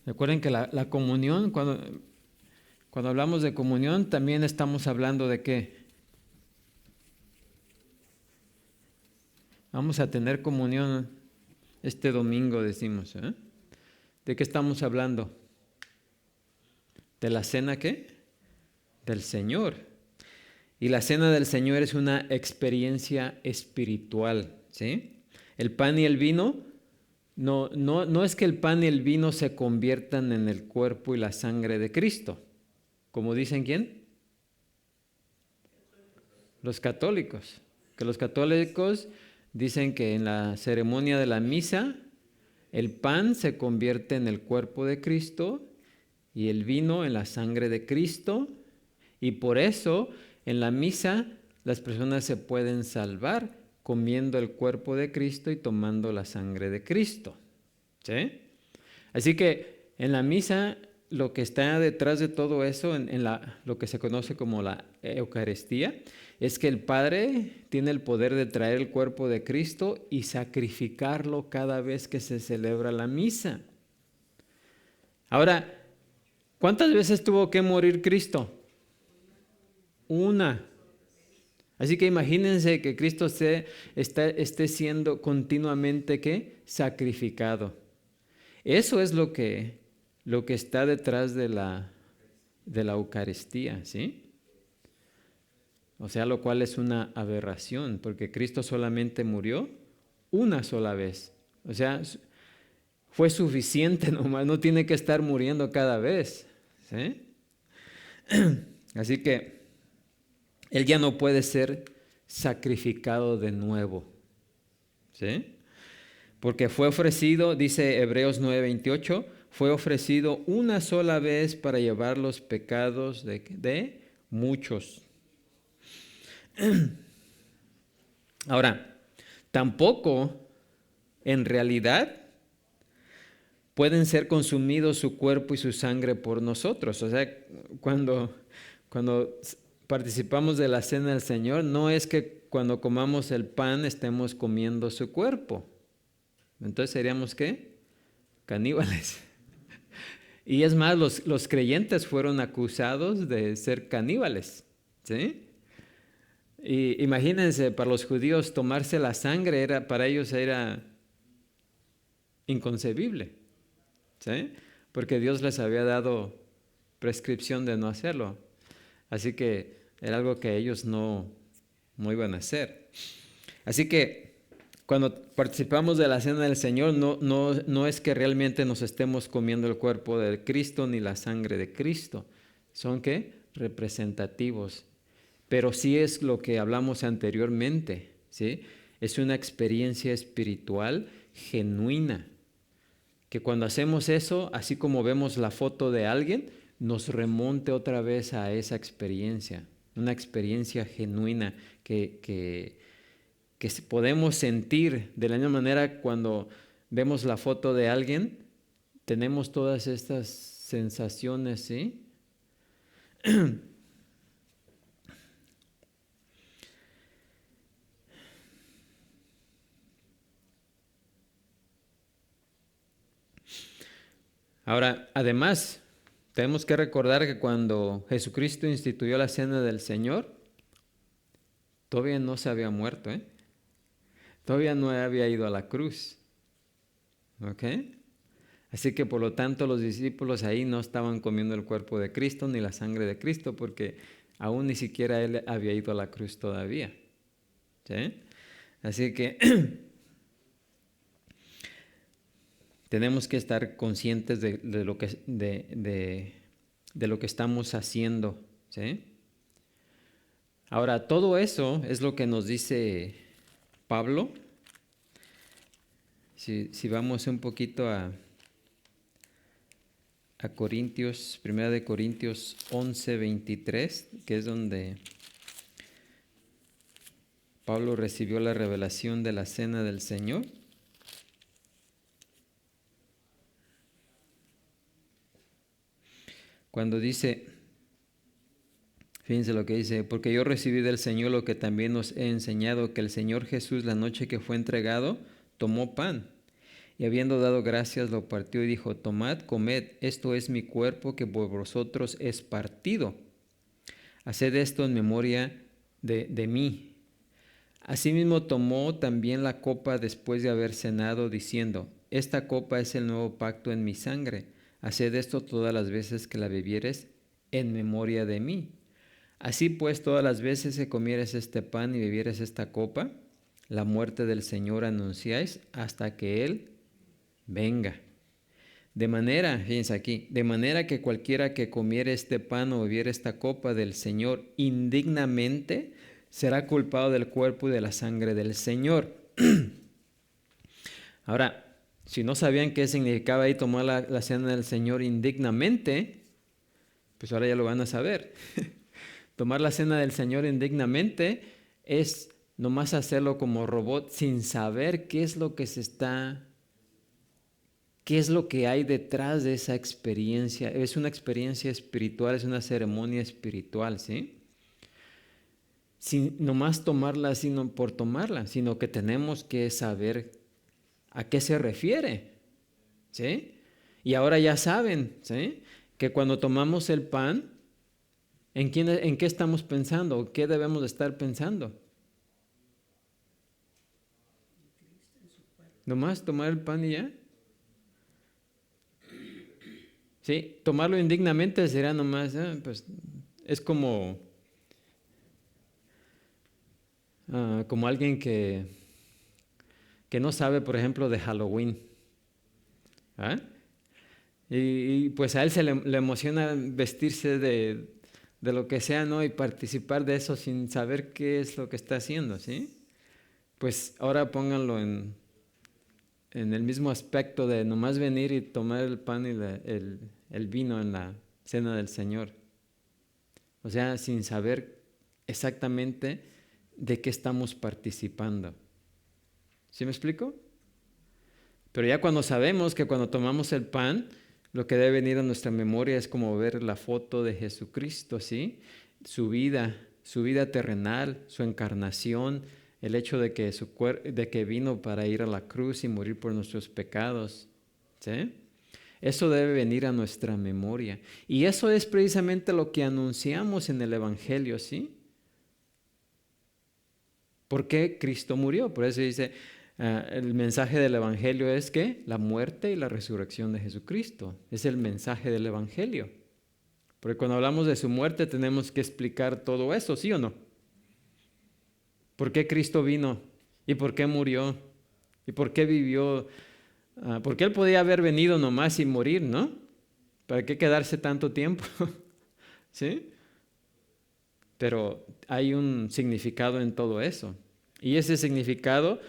[SPEAKER 1] recuerden que la comunión, cuando hablamos de comunión, también estamos hablando de qué. Vamos a tener comunión este domingo, decimos. ¿De qué estamos hablando? ¿De la cena qué? Del Señor. Y la cena del Señor es una experiencia espiritual, ¿sí? El pan y el vino, no es que el pan y el vino se conviertan en el cuerpo y la sangre de Cristo. ¿Como dicen quién? Los católicos. Que los católicos dicen que en la ceremonia de la misa, el pan se convierte en el cuerpo de Cristo y el vino en la sangre de Cristo. Y por eso en la misa las personas se pueden salvar comiendo el cuerpo de Cristo y tomando la sangre de Cristo. ¿Sí? Así que en la misa lo que está detrás de todo eso, lo que se conoce como la Eucaristía, es que el Padre tiene el poder de traer el cuerpo de Cristo y sacrificarlo cada vez que se celebra la misa. Ahora, ¿cuántas veces tuvo que morir Cristo? Una. Así que imagínense que Cristo esté siendo continuamente ¿qué? Sacrificado. Eso es lo que está detrás de la Eucaristía, ¿sí? O sea, lo cual es una aberración, porque Cristo solamente murió una sola vez. O sea, fue suficiente nomás, no tiene que estar muriendo cada vez, ¿sí? Así que Él ya no puede ser sacrificado de nuevo, ¿sí? Porque fue ofrecido, dice Hebreos 9:28, fue ofrecido una sola vez para llevar los pecados de muchos. Ahora, tampoco en realidad pueden ser consumidos su cuerpo y su sangre por nosotros. O sea, cuando participamos de la cena del Señor, no es que cuando comamos el pan estemos comiendo su cuerpo. Entonces seríamos ¿qué? Caníbales. Y es más, los creyentes fueron acusados de ser caníbales, ¿sí? Y imagínense, para los judíos tomarse la sangre para ellos era inconcebible, ¿sí? Porque Dios les había dado prescripción de no hacerlo. Así que era algo que ellos no iban a hacer. Así que cuando participamos de la cena del Señor, no es que realmente nos estemos comiendo el cuerpo de Cristo ni la sangre de Cristo. ¿Son qué? Representativos. Pero sí es lo que hablamos anteriormente, ¿sí? Es una experiencia espiritual genuina. Que cuando hacemos eso, así como vemos la foto de alguien, nos remonte otra vez a esa experiencia. Una experiencia genuina que podemos sentir de la misma manera cuando vemos la foto de alguien, tenemos todas estas sensaciones, ¿sí? Ahora, además, tenemos que recordar que cuando Jesucristo instituyó la cena del Señor, todavía no se había muerto, ¿eh? Todavía no había ido a la cruz, ¿ok? Así que por lo tanto los discípulos ahí no estaban comiendo el cuerpo de Cristo ni la sangre de Cristo porque aún ni siquiera Él había ido a la cruz todavía, ¿sí? Así que tenemos que estar conscientes de lo que estamos haciendo, ¿sí? Ahora, todo eso es lo que nos dice Pablo. Si vamos un poquito a Corintios, 1 11, 23, que es donde Pablo recibió la revelación de la cena del Señor. Cuando dice, fíjense lo que dice, porque yo recibí del Señor lo que también os he enseñado, que el Señor Jesús, la noche que fue entregado, tomó pan, y habiendo dado gracias, lo partió y dijo, tomad, comed, esto es mi cuerpo que por vosotros es partido. Haced esto en memoria de mí. Asimismo tomó también la copa después de haber cenado, diciendo, esta copa es el nuevo pacto en mi sangre. Haced esto todas las veces que la bebieres en memoria de mí. Así pues, todas las veces que comieres este pan y bebieres esta copa, la muerte del Señor anunciáis hasta que Él venga. De manera, fíjense aquí, de manera que cualquiera que comiere este pan o bebiere esta copa del Señor indignamente, será culpado del cuerpo y de la sangre del Señor. Ahora, si no sabían qué significaba ahí tomar la cena del Señor indignamente, pues ahora ya lo van a saber. Tomar la cena del Señor indignamente es nomás hacerlo como robot sin saber qué es lo que hay detrás de esa experiencia. Es una experiencia espiritual, es una ceremonia espiritual, ¿sí? Sin nomás tomarla sino por tomarla, sino que tenemos que saber a qué se refiere, ¿sí? Y ahora ya saben, ¿sí? Que cuando tomamos el pan, ¿en qué estamos pensando? ¿Qué debemos de estar pensando? ¿Nomás tomar el pan y ya? Sí, tomarlo indignamente será nomás, pues es como alguien que no sabe, por ejemplo, de Halloween. ¿Ah? Y pues a él le emociona vestirse de lo que sea, ¿no? Y participar de eso sin saber qué es lo que está haciendo, ¿sí? Pues ahora pónganlo en el mismo aspecto de nomás venir y tomar el pan y el vino en la cena del Señor. O sea, sin saber exactamente de qué estamos participando. ¿Sí me explico? Pero ya cuando sabemos que cuando tomamos el pan, lo que debe venir a nuestra memoria es como ver la foto de Jesucristo, ¿sí? Su vida terrenal, su encarnación, el hecho de que vino para ir a la cruz y morir por nuestros pecados, ¿sí? Eso debe venir a nuestra memoria. Y eso es precisamente lo que anunciamos en el Evangelio, ¿sí? ¿Por qué Cristo murió? Por eso dice, el mensaje del Evangelio es que la muerte y la resurrección de Jesucristo. Es el mensaje del Evangelio. Porque cuando hablamos de su muerte tenemos que explicar todo eso, ¿sí o no? ¿Por qué Cristo vino? ¿Y por qué murió? ¿Y por qué vivió? Porque Él podía haber venido nomás y morir, ¿no? ¿Para qué quedarse tanto tiempo? ¿Sí? Pero hay un significado en todo eso. Y ese significado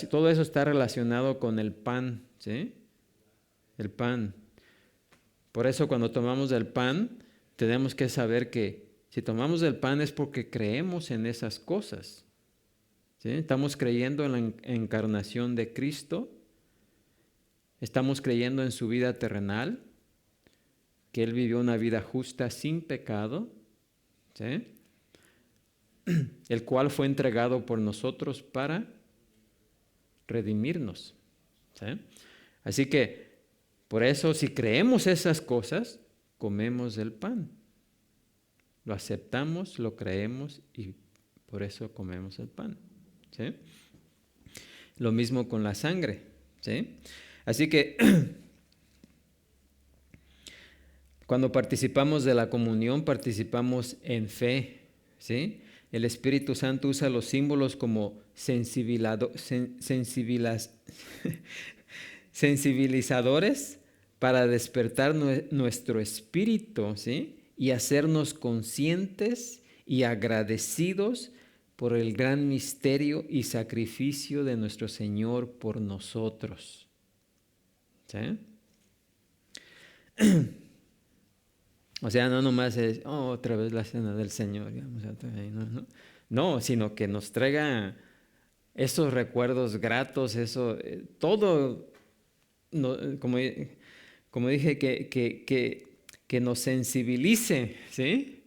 [SPEAKER 1] todo eso está relacionado con el pan, ¿sí? El pan. Por eso cuando tomamos del pan, tenemos que saber que si tomamos del pan es porque creemos en esas cosas, ¿sí? Estamos creyendo en la encarnación de Cristo, estamos creyendo en su vida terrenal, que Él vivió una vida justa sin pecado, ¿sí? El cual fue entregado por nosotros para redimirnos, ¿sí? Así que, por eso, si creemos esas cosas, comemos el pan. Lo aceptamos, lo creemos y por eso comemos el pan, ¿sí? Lo mismo con la sangre, ¿sí? Así que, cuando participamos de la comunión, participamos en fe, ¿sí? El Espíritu Santo usa los símbolos como sensibilizadores para despertar nuestro espíritu, ¿sí? Y hacernos conscientes y agradecidos por el gran misterio y sacrificio de nuestro Señor por nosotros. ¿Sí? O sea, no nomás es, otra vez la cena del Señor. No, sino que nos traiga esos recuerdos gratos, eso, todo, no, como dije, que nos sensibilice, ¿sí?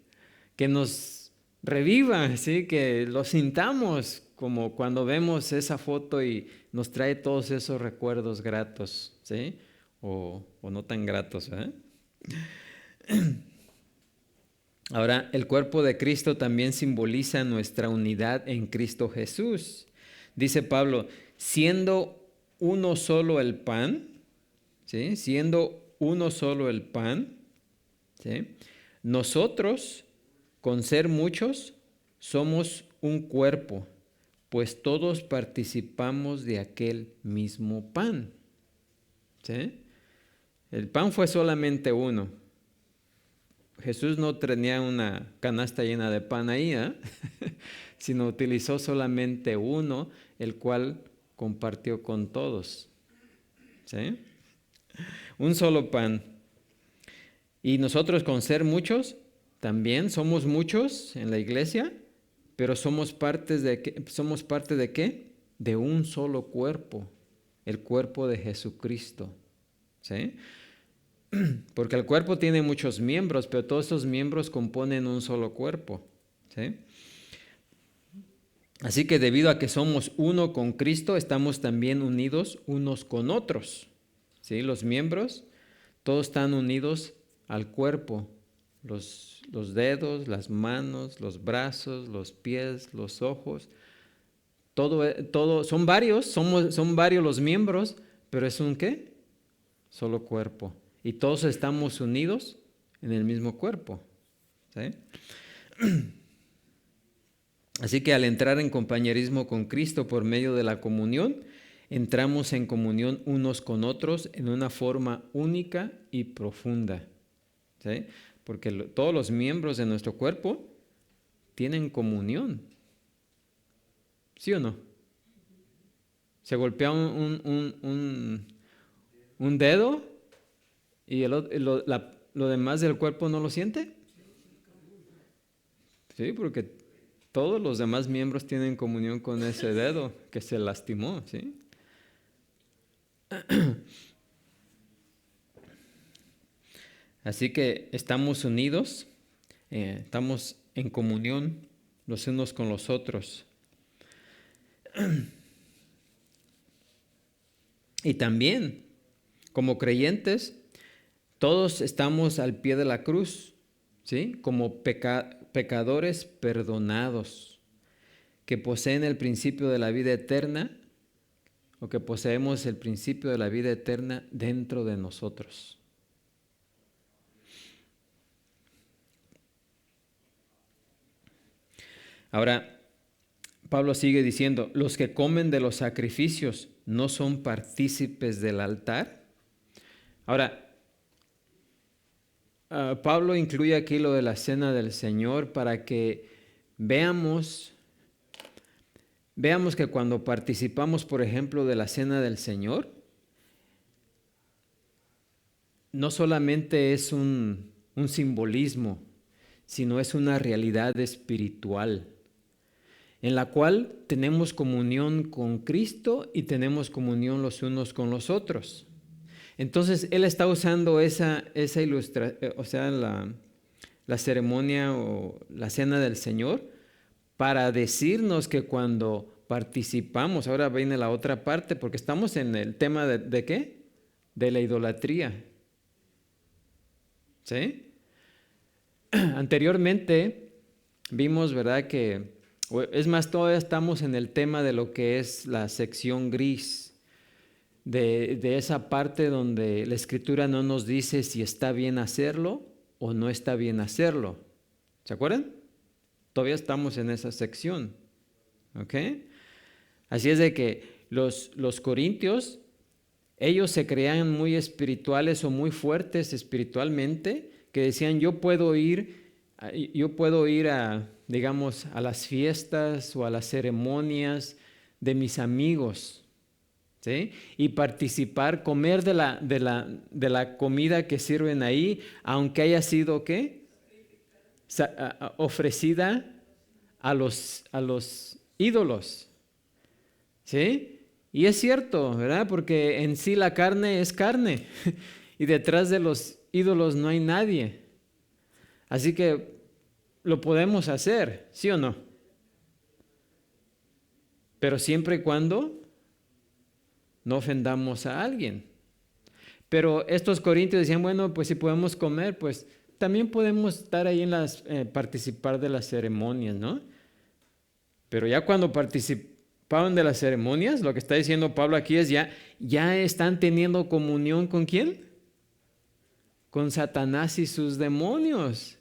[SPEAKER 1] Que nos reviva, ¿sí? Que lo sintamos como cuando vemos esa foto y nos trae todos esos recuerdos gratos, ¿sí? O no tan gratos, ¿eh? Ahora, el cuerpo de Cristo también simboliza nuestra unidad en Cristo Jesús. Dice Pablo, siendo uno solo el pan, ¿sí? Siendo uno solo el pan, ¿sí? Nosotros, con ser muchos, somos un cuerpo, pues todos participamos de aquel mismo pan. ¿Sí? El pan fue solamente uno. Jesús no tenía una canasta llena de pan ahí, sino utilizó solamente uno, el cual compartió con todos. ¿Sí? Un solo pan. Y nosotros, con ser muchos, también somos muchos en la iglesia, pero somos parte de qué? De un solo cuerpo, el cuerpo de Jesucristo. ¿Sí? Porque el cuerpo tiene muchos miembros, pero todos esos miembros componen un solo cuerpo. ¿Sí? Así que debido a que somos uno con Cristo, estamos también unidos unos con otros. ¿Sí? Los miembros, todos están unidos al cuerpo. Los dedos, las manos, los brazos, los pies, los ojos. Todo, son varios, son varios los miembros, pero es un ¿qué? Solo cuerpo. Y todos estamos unidos en el mismo cuerpo. ¿Sí? Así que al entrar en compañerismo con Cristo por medio de la comunión, entramos en comunión unos con otros en una forma única y profunda. ¿Sí? Porque todos los miembros de nuestro cuerpo tienen comunión. ¿Sí o no? Se golpea un dedo y lo demás del cuerpo no lo siente. Sí, porque todos los demás miembros tienen comunión con ese dedo que se lastimó, ¿sí? Así que estamos unidos, estamos en comunión los unos con los otros. Y también, como creyentes, todos estamos al pie de la cruz, ¿sí? Como pecadores perdonados, que poseen el principio de la vida eterna, o que poseemos el principio de la vida eterna dentro de nosotros. Ahora, Pablo sigue diciendo, los que comen de los sacrificios no son partícipes del altar. Ahora, Pablo incluye aquí lo de la cena del Señor para que veamos que cuando participamos, por ejemplo, de la cena del Señor, no solamente es un simbolismo, sino es una realidad espiritual, en la cual tenemos comunión con Cristo y tenemos comunión los unos con los otros. Entonces, él está usando esa ilustración, o sea, la ceremonia o la cena del Señor, para decirnos que cuando participamos, ahora viene la otra parte, porque estamos en el tema ¿de qué? De la idolatría. ¿Sí? Anteriormente vimos, ¿verdad? Que, es más, todavía estamos en el tema de lo que es la sección gris, de esa parte donde la Escritura no nos dice si está bien hacerlo o no está bien hacerlo. ¿Se acuerdan? Todavía estamos en esa sección. ¿Ok? Así es de que los corintios, ellos se creían muy espirituales o muy fuertes espiritualmente, que decían, yo puedo ir a digamos, a las fiestas o a las ceremonias de mis amigos, ¿sí? Y participar, comer de la comida que sirven ahí, aunque haya sido, ¿qué? Ofrecida a los ídolos, ¿sí? Y es cierto, ¿verdad? Porque en sí la carne es carne y detrás de los ídolos no hay nadie. Así que lo podemos hacer, ¿sí o no? Pero siempre y cuando no ofendamos a alguien. Pero estos corintios decían, bueno, pues si podemos comer, pues también podemos estar ahí participar de las ceremonias, ¿no? Pero ya cuando participaban de las ceremonias, lo que está diciendo Pablo aquí es ya están teniendo comunión ¿con quién? Con Satanás y sus demonios.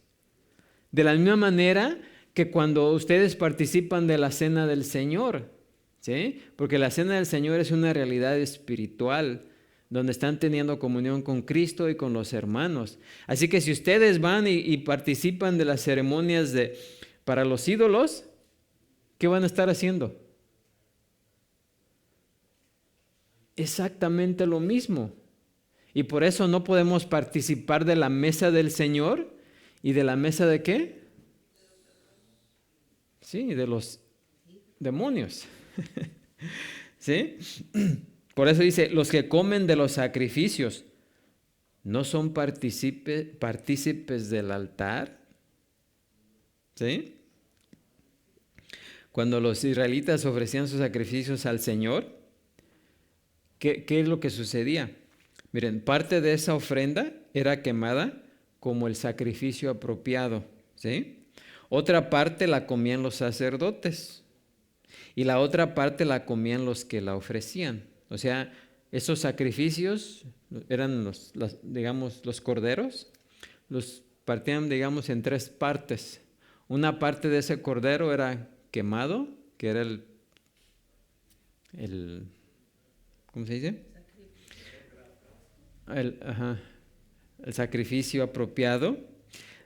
[SPEAKER 1] De la misma manera que cuando ustedes participan de la cena del Señor, ¿sí? Porque la cena del Señor es una realidad espiritual, donde están teniendo comunión con Cristo y con los hermanos. Así que si ustedes van y participan de las ceremonias para los ídolos, ¿qué van a estar haciendo? Exactamente lo mismo. Y por eso no podemos participar de la mesa del Señor y de la mesa de ¿qué? Sí, de los demonios. ¿Sí? Por eso dice, los que comen de los sacrificios no son partícipes del altar. ¿Sí? Cuando los israelitas ofrecían sus sacrificios al Señor, ¿qué es lo que sucedía? Miren, parte de esa ofrenda era quemada como el sacrificio apropiado, ¿sí? Otra parte la comían los sacerdotes y la otra parte la comían los que la ofrecían. O sea, esos sacrificios eran digamos, los corderos, los partían, digamos, en tres partes. Una parte de ese cordero era quemado, que era el ¿cómo se dice? El sacrificio apropiado.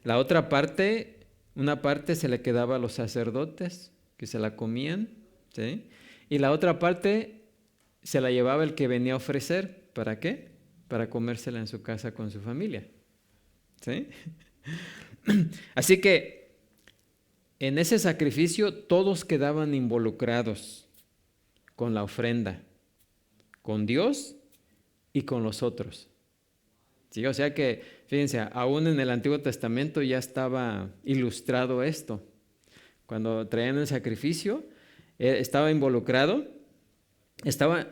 [SPEAKER 1] La otra parte, una parte se le quedaba a los sacerdotes, que se la comían, ¿sí? Y la otra parte se la llevaba el que venía a ofrecer. ¿Para qué? Para comérsela en su casa con su familia, ¿sí? Así que en ese sacrificio todos quedaban involucrados con la ofrenda, con Dios y con los otros. ¿Sí? O sea que, fíjense, aún en el Antiguo Testamento ya estaba ilustrado esto. Cuando traían el sacrificio, estaba involucrado, estaba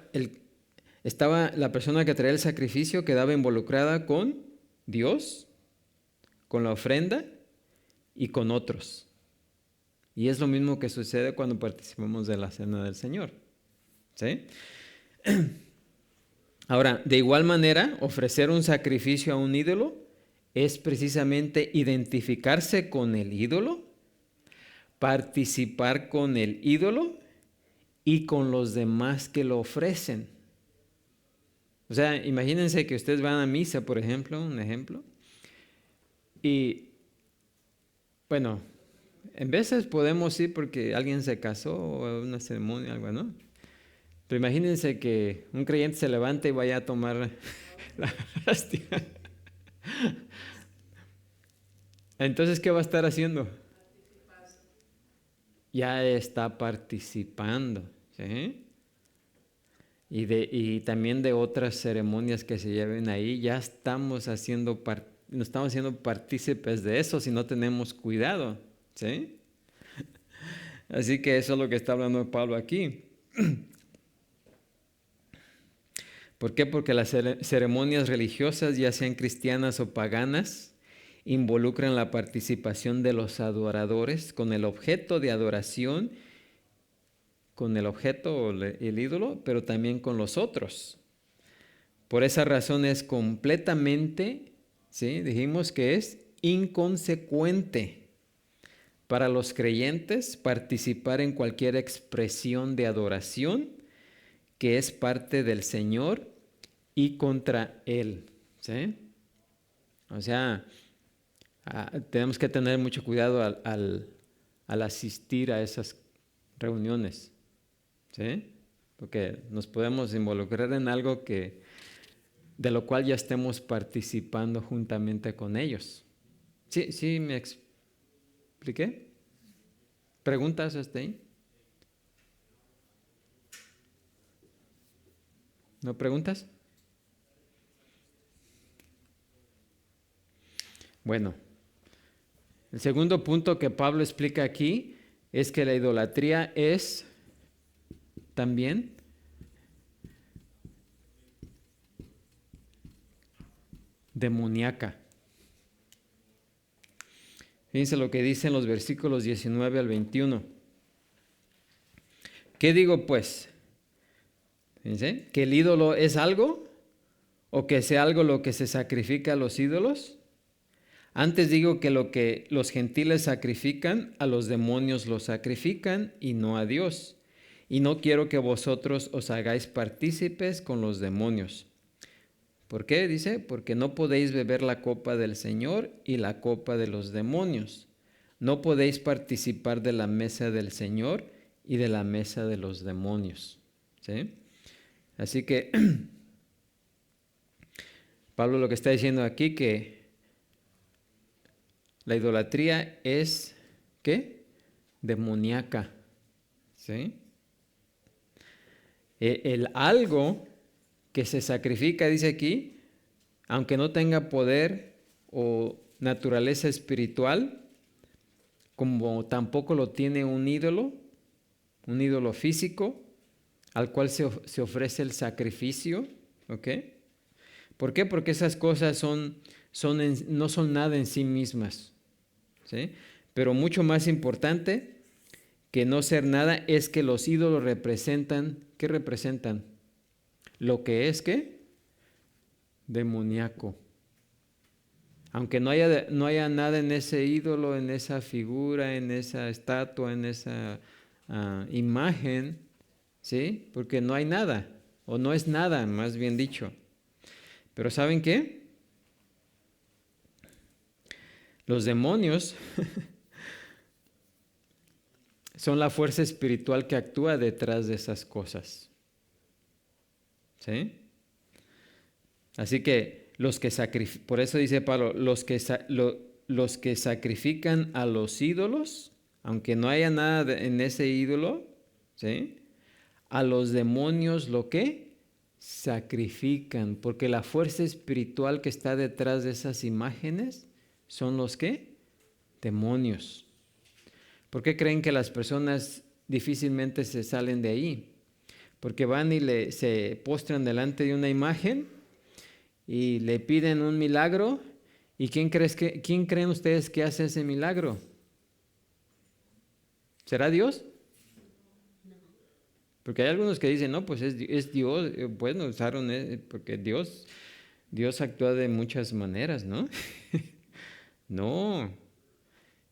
[SPEAKER 1] la persona que traía el sacrificio quedaba involucrada con Dios, con la ofrenda y con otros. Y es lo mismo que sucede cuando participamos de la cena del Señor, ¿sí? Ahora, de igual manera, ofrecer un sacrificio a un ídolo es precisamente identificarse con el ídolo, participar con el ídolo y con los demás que lo ofrecen. O sea, imagínense que ustedes van a misa, por ejemplo, un ejemplo, y bueno, en veces podemos ir porque alguien se casó o a una ceremonia, algo, ¿no? Pero imagínense que un creyente se levante y vaya a tomar la hostia. Entonces, ¿qué va a estar haciendo? Ya está participando, ¿sí? Y también de otras ceremonias que se lleven ahí, ya nos estamos haciendo partícipes de eso si no tenemos cuidado, ¿sí? Así que eso es lo que está hablando Pablo aquí. ¿Por qué? Porque las ceremonias religiosas, ya sean cristianas o paganas, involucran la participación de los adoradores con el objeto de adoración, con el objeto o el ídolo, pero también con los otros. Por esa razón es completamente, ¿sí? Dijimos que es inconsecuente para los creyentes participar en cualquier expresión de adoración que es parte del Señor y contra Él, ¿sí? O sea, tenemos que tener mucho cuidado al al asistir a esas reuniones, ¿sí? Porque nos podemos involucrar en algo de lo cual ya estemos participando juntamente con ellos. ¿Sí me expliqué? ¿Preguntas hasta ahí? ¿No preguntas? Bueno, el segundo punto que Pablo explica aquí es que la idolatría es también demoníaca. Fíjense lo que dicen los versículos 19 al 21. ¿Qué digo pues? Fíjense, ¿que el ídolo es algo? ¿O que sea algo lo que se sacrifica a los ídolos? Antes digo que lo que los gentiles sacrifican, a los demonios lo sacrifican y no a Dios. Y no quiero que vosotros os hagáis partícipes con los demonios. ¿Por qué? Dice, porque no podéis beber la copa del Señor y la copa de los demonios. No podéis participar de la mesa del Señor y de la mesa de los demonios. ¿Sí? Así que Pablo lo que está diciendo aquí que la idolatría es, ¿qué? Demoníaca. ¿Sí? El algo que se sacrifica, dice aquí, aunque no tenga poder o naturaleza espiritual, como tampoco lo tiene un ídolo físico, al cual se ofrece el sacrificio, ¿ok? ¿Por qué? Porque esas cosas no son nada en sí mismas, ¿sí? Pero mucho más importante que no ser nada es que los ídolos representan, ¿qué representan? Lo que es, ¿qué? Demoníaco. Aunque no haya nada en ese ídolo, en esa figura, en esa estatua, en esa imagen, ¿sí? Porque no hay nada, o no es nada, más bien dicho. Pero ¿saben qué? Los demonios son la fuerza espiritual que actúa detrás de esas cosas. ¿Sí? Así que por eso dice Pablo, los que sacrifican a los ídolos, aunque no haya nada en ese ídolo, ¿sí? A los demonios lo que sacrifican, porque la fuerza espiritual que está detrás de esas imágenes son los ¿qué? Demonios. ¿Por qué creen que las personas difícilmente se salen de ahí? Porque van y se postran delante de una imagen y le piden un milagro. ¿Y quién creen ustedes que hace ese milagro? ¿Será Dios? Porque hay algunos que dicen, no, pues es Dios. Bueno, usaron, porque Dios actúa de muchas maneras, ¿no? No.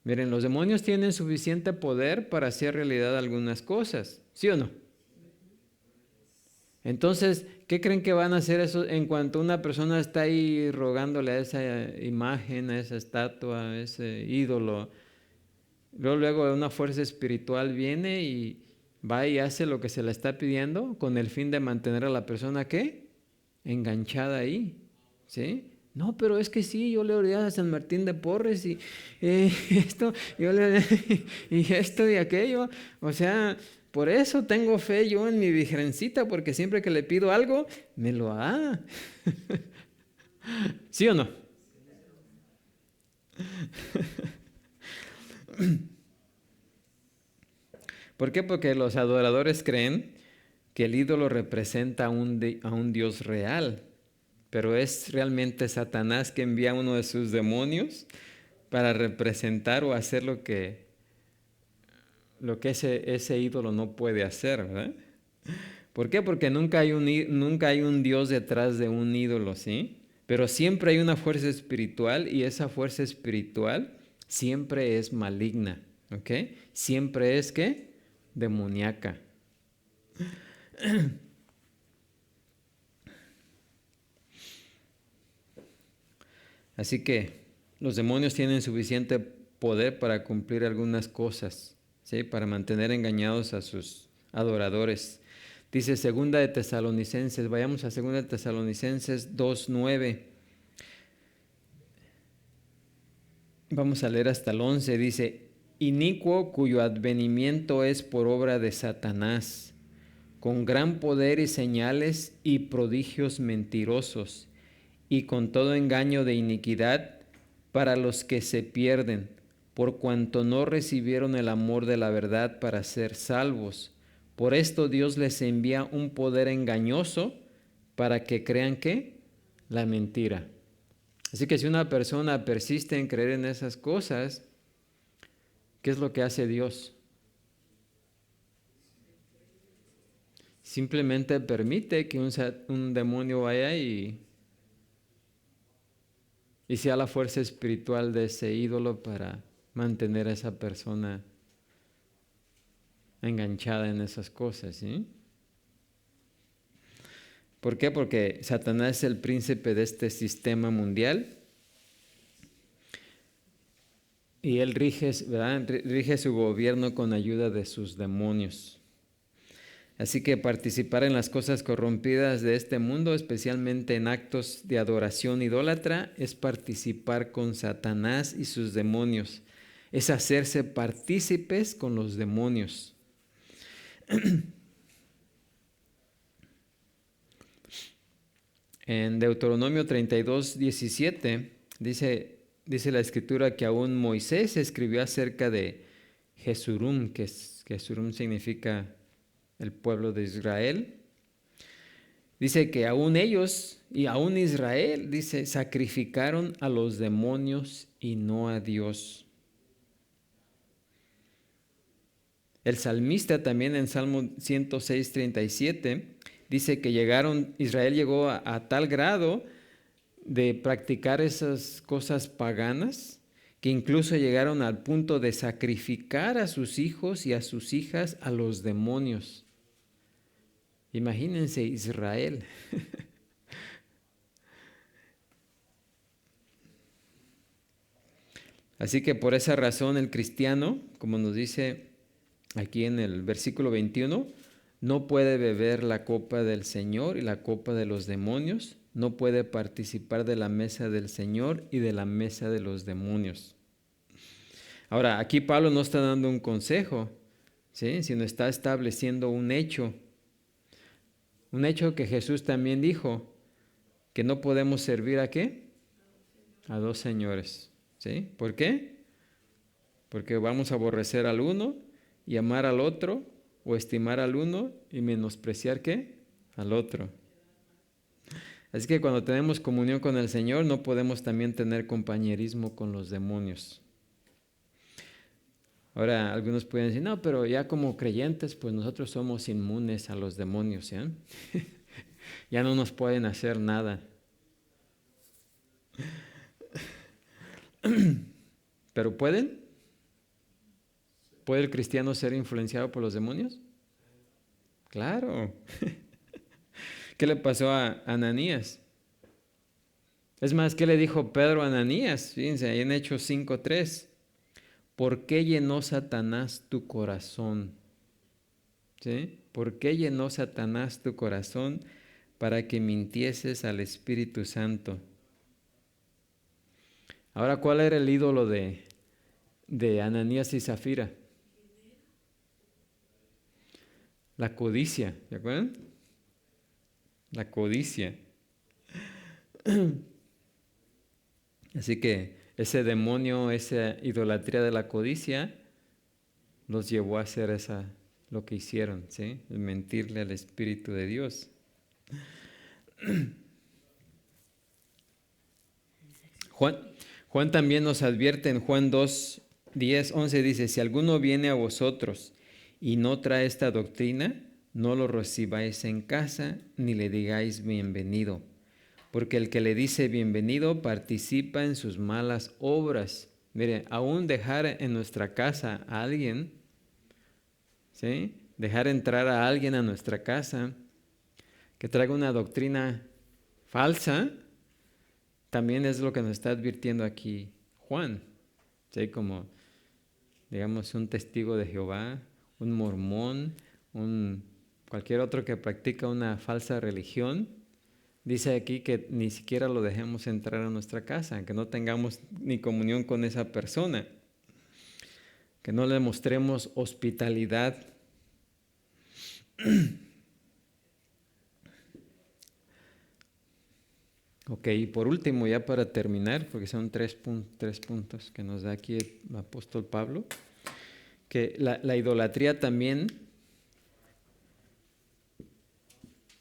[SPEAKER 1] Miren, los demonios tienen suficiente poder para hacer realidad algunas cosas, ¿sí o no? Entonces, ¿qué creen que van a hacer eso en cuanto una persona está ahí rogándole a esa imagen, a esa estatua, a ese ídolo? Luego una fuerza espiritual viene y va y hace lo que se le está pidiendo con el fin de mantener a la persona, ¿qué? Enganchada ahí, ¿sí? No, pero es que sí, yo le oré a San Martín de Porres y esto, y esto y aquello. O sea, por eso tengo fe yo en mi virgencita, porque siempre que le pido algo, me lo da. ¿Sí o no? ¿Por qué? Porque los adoradores creen que el ídolo representa a un Dios real, pero es realmente Satanás que envía a uno de sus demonios para representar o hacer lo que ese ídolo no puede hacer, ¿verdad? ¿Por qué? Porque nunca hay un Dios detrás de un ídolo, ¿sí? Pero siempre hay una fuerza espiritual y esa fuerza espiritual siempre es maligna, ¿ok? Siempre es, ¿qué? Demoníaca. Así que los demonios tienen suficiente poder para cumplir algunas cosas, ¿sí? Para mantener engañados a sus adoradores. Dice Segunda de Tesalonicenses, vayamos a Segunda de Tesalonicenses 2:9. Vamos a leer hasta el 11, dice, inicuo cuyo advenimiento es por obra de Satanás, con gran poder y señales y prodigios mentirosos, y con todo engaño de iniquidad para los que se pierden, por cuanto no recibieron el amor de la verdad para ser salvos. Por esto Dios les envía un poder engañoso para que crean que la mentira. Así que si una persona persiste en creer en esas cosas, ¿qué es lo que hace Dios? Simplemente permite que un demonio vaya y sea la fuerza espiritual de ese ídolo para mantener a esa persona enganchada en esas cosas, ¿sí? ¿Por qué? Porque Satanás es el príncipe de este sistema mundial y él rige, ¿verdad? Rige su gobierno con ayuda de sus demonios. Así que participar en las cosas corrompidas de este mundo, especialmente en actos de adoración idólatra, es participar con Satanás y sus demonios. Es hacerse partícipes con los demonios. En Deuteronomio 32:17 dice la escritura que aún Moisés escribió acerca de Jesurum, que Jesurum significa el pueblo de Israel. Dice que aún ellos y aún Israel, dice, sacrificaron a los demonios y no a Dios. El salmista también en Salmo 106:37 dice que Israel llegó a tal grado de practicar esas cosas paganas que incluso llegaron al punto de sacrificar a sus hijos y a sus hijas a los demonios. Imagínense Israel. Así que por esa razón el cristiano, como nos dice aquí en el versículo 21, no puede beber la copa del Señor y la copa de los demonios, no puede participar de la mesa del Señor y de la mesa de los demonios. Ahora, aquí Pablo no está dando un consejo, ¿sí? Sino está estableciendo un hecho que Jesús también dijo, que no podemos servir ¿a qué? A dos señores, ¿sí? ¿Por qué? Porque vamos a aborrecer al uno y amar al otro, o estimar al uno y menospreciar ¿qué? Al otro. Así que cuando tenemos comunión con el Señor, no podemos también tener compañerismo con los demonios. Ahora, algunos pueden decir, no, pero ya como creyentes, pues nosotros somos inmunes a los demonios, ¿ya? Ya no nos pueden hacer nada. ¿Pero pueden? ¿Puede el cristiano ser influenciado por los demonios? Claro. ¿Qué le pasó a Ananías? Es más, ¿qué le dijo Pedro a Ananías? Fíjense, ahí en Hechos 5:3. ¿Por qué llenó Satanás tu corazón? ¿Sí? ¿Por qué llenó Satanás tu corazón para que mintieses al Espíritu Santo? Ahora, ¿cuál era el ídolo de Ananías y Zafira? La codicia, ¿de acuerdo? La codicia. Así que ese demonio, esa idolatría de la codicia, los llevó a hacer lo que hicieron, ¿sí? Mentirle al Espíritu de Dios. Juan también nos advierte en Juan 2:10-11, dice, si alguno viene a vosotros y no trae esta doctrina, no lo recibáis en casa, ni le digáis bienvenido, porque el que le dice bienvenido participa en sus malas obras. Mire, aún dejar en nuestra casa a alguien, ¿sí? Dejar entrar a alguien a nuestra casa que traiga una doctrina falsa, también es lo que nos está advirtiendo aquí Juan, ¿sí? Como, digamos, un testigo de Jehová, un mormón, cualquier otro que practica una falsa religión. Dice aquí que ni siquiera lo dejemos entrar a nuestra casa, que no tengamos ni comunión con esa persona, que no le mostremos hospitalidad. Ok, y por último, ya para terminar, porque son tres puntos que nos da aquí el apóstol Pablo, que la idolatría también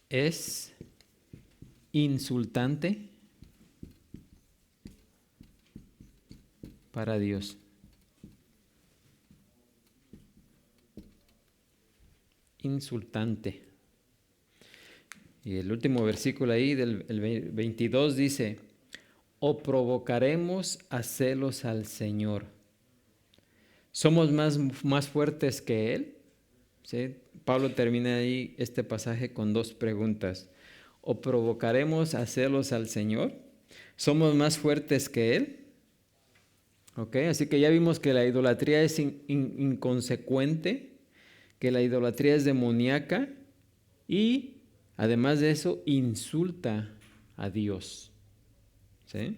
[SPEAKER 1] es insultante para Dios. Insultante. Y el último versículo ahí del el 22 dice, o provocaremos a celos al Señor. ¿Somos más fuertes que Él? ¿Sí? Pablo termina ahí este pasaje con dos preguntas. ¿O provocaremos a celos al Señor? ¿Somos más fuertes que Él? ¿Ok? Así que ya vimos que la idolatría es inconsecuente, que la idolatría es demoníaca y además de eso insulta a Dios. ¿Sí?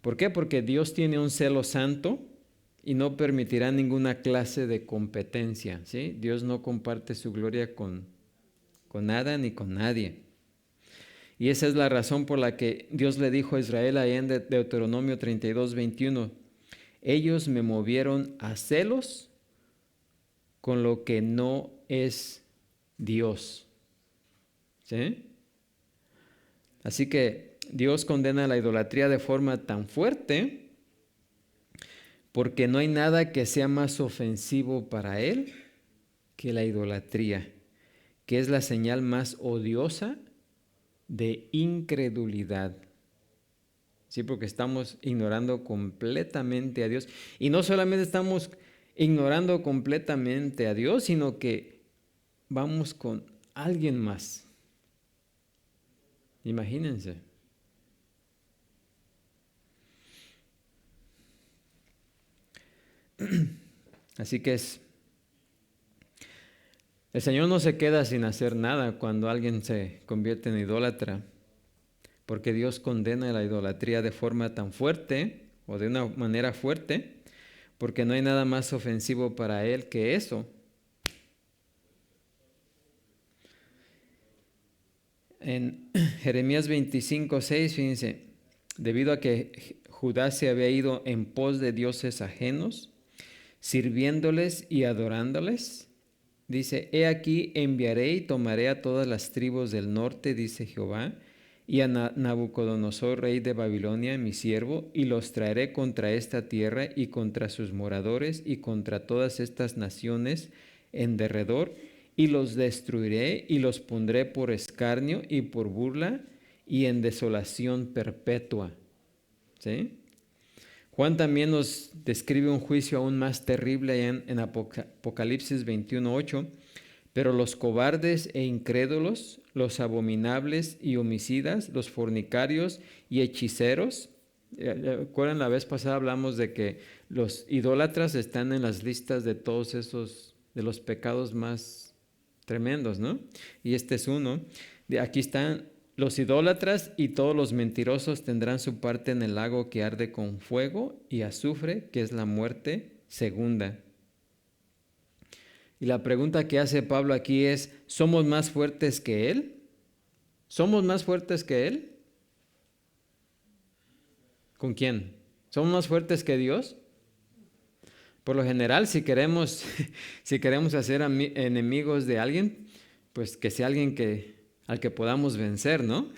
[SPEAKER 1] ¿Por qué? Porque Dios tiene un celo santo y no permitirá ninguna clase de competencia. ¿Sí? Dios no comparte su gloria con nada ni con nadie. Y esa es la razón por la que Dios le dijo a Israel ahí en Deuteronomio 32:21, ellos me movieron a celos con lo que no es Dios. ¿Sí? Así que Dios condena la idolatría de forma tan fuerte porque no hay nada que sea más ofensivo para Él que la idolatría, que es la señal más odiosa de incredulidad. Sí, porque estamos ignorando completamente a Dios. Y no solamente estamos ignorando completamente a Dios, sino que vamos con alguien más. Imagínense. Así que el Señor no se queda sin hacer nada cuando alguien se convierte en idólatra, porque Dios condena la idolatría de forma tan fuerte o de una manera fuerte, porque no hay nada más ofensivo para Él que eso. En Jeremías 25:6, fíjense, debido a que Judá se había ido en pos de dioses ajenos, sirviéndoles y adorándoles, dice, he aquí enviaré y tomaré a todas las tribus del norte, dice Jehová, y a Nabucodonosor, rey de Babilonia, mi siervo, y los traeré contra esta tierra y contra sus moradores y contra todas estas naciones en derredor, y los destruiré y los pondré por escarnio y por burla y en desolación perpetua. ¿Sí? Juan también nos describe un juicio aún más terrible en Apocalipsis 21:8. Pero los cobardes e incrédulos, los abominables y homicidas, los fornicarios y hechiceros. ¿Recuerdan la vez pasada hablamos de que los idólatras están en las listas de todos esos, de los pecados más tremendos, ¿no? Y este es uno. Aquí están los idólatras y todos los mentirosos tendrán su parte en el lago que arde con fuego y azufre, que es la muerte segunda. Y la pregunta que hace Pablo aquí es, ¿somos más fuertes que Él? ¿Somos más fuertes que Él? ¿Con quién? ¿Somos más fuertes que Dios? Por lo general, si queremos hacer enemigos de alguien, pues que sea alguien al que podamos vencer, ¿no?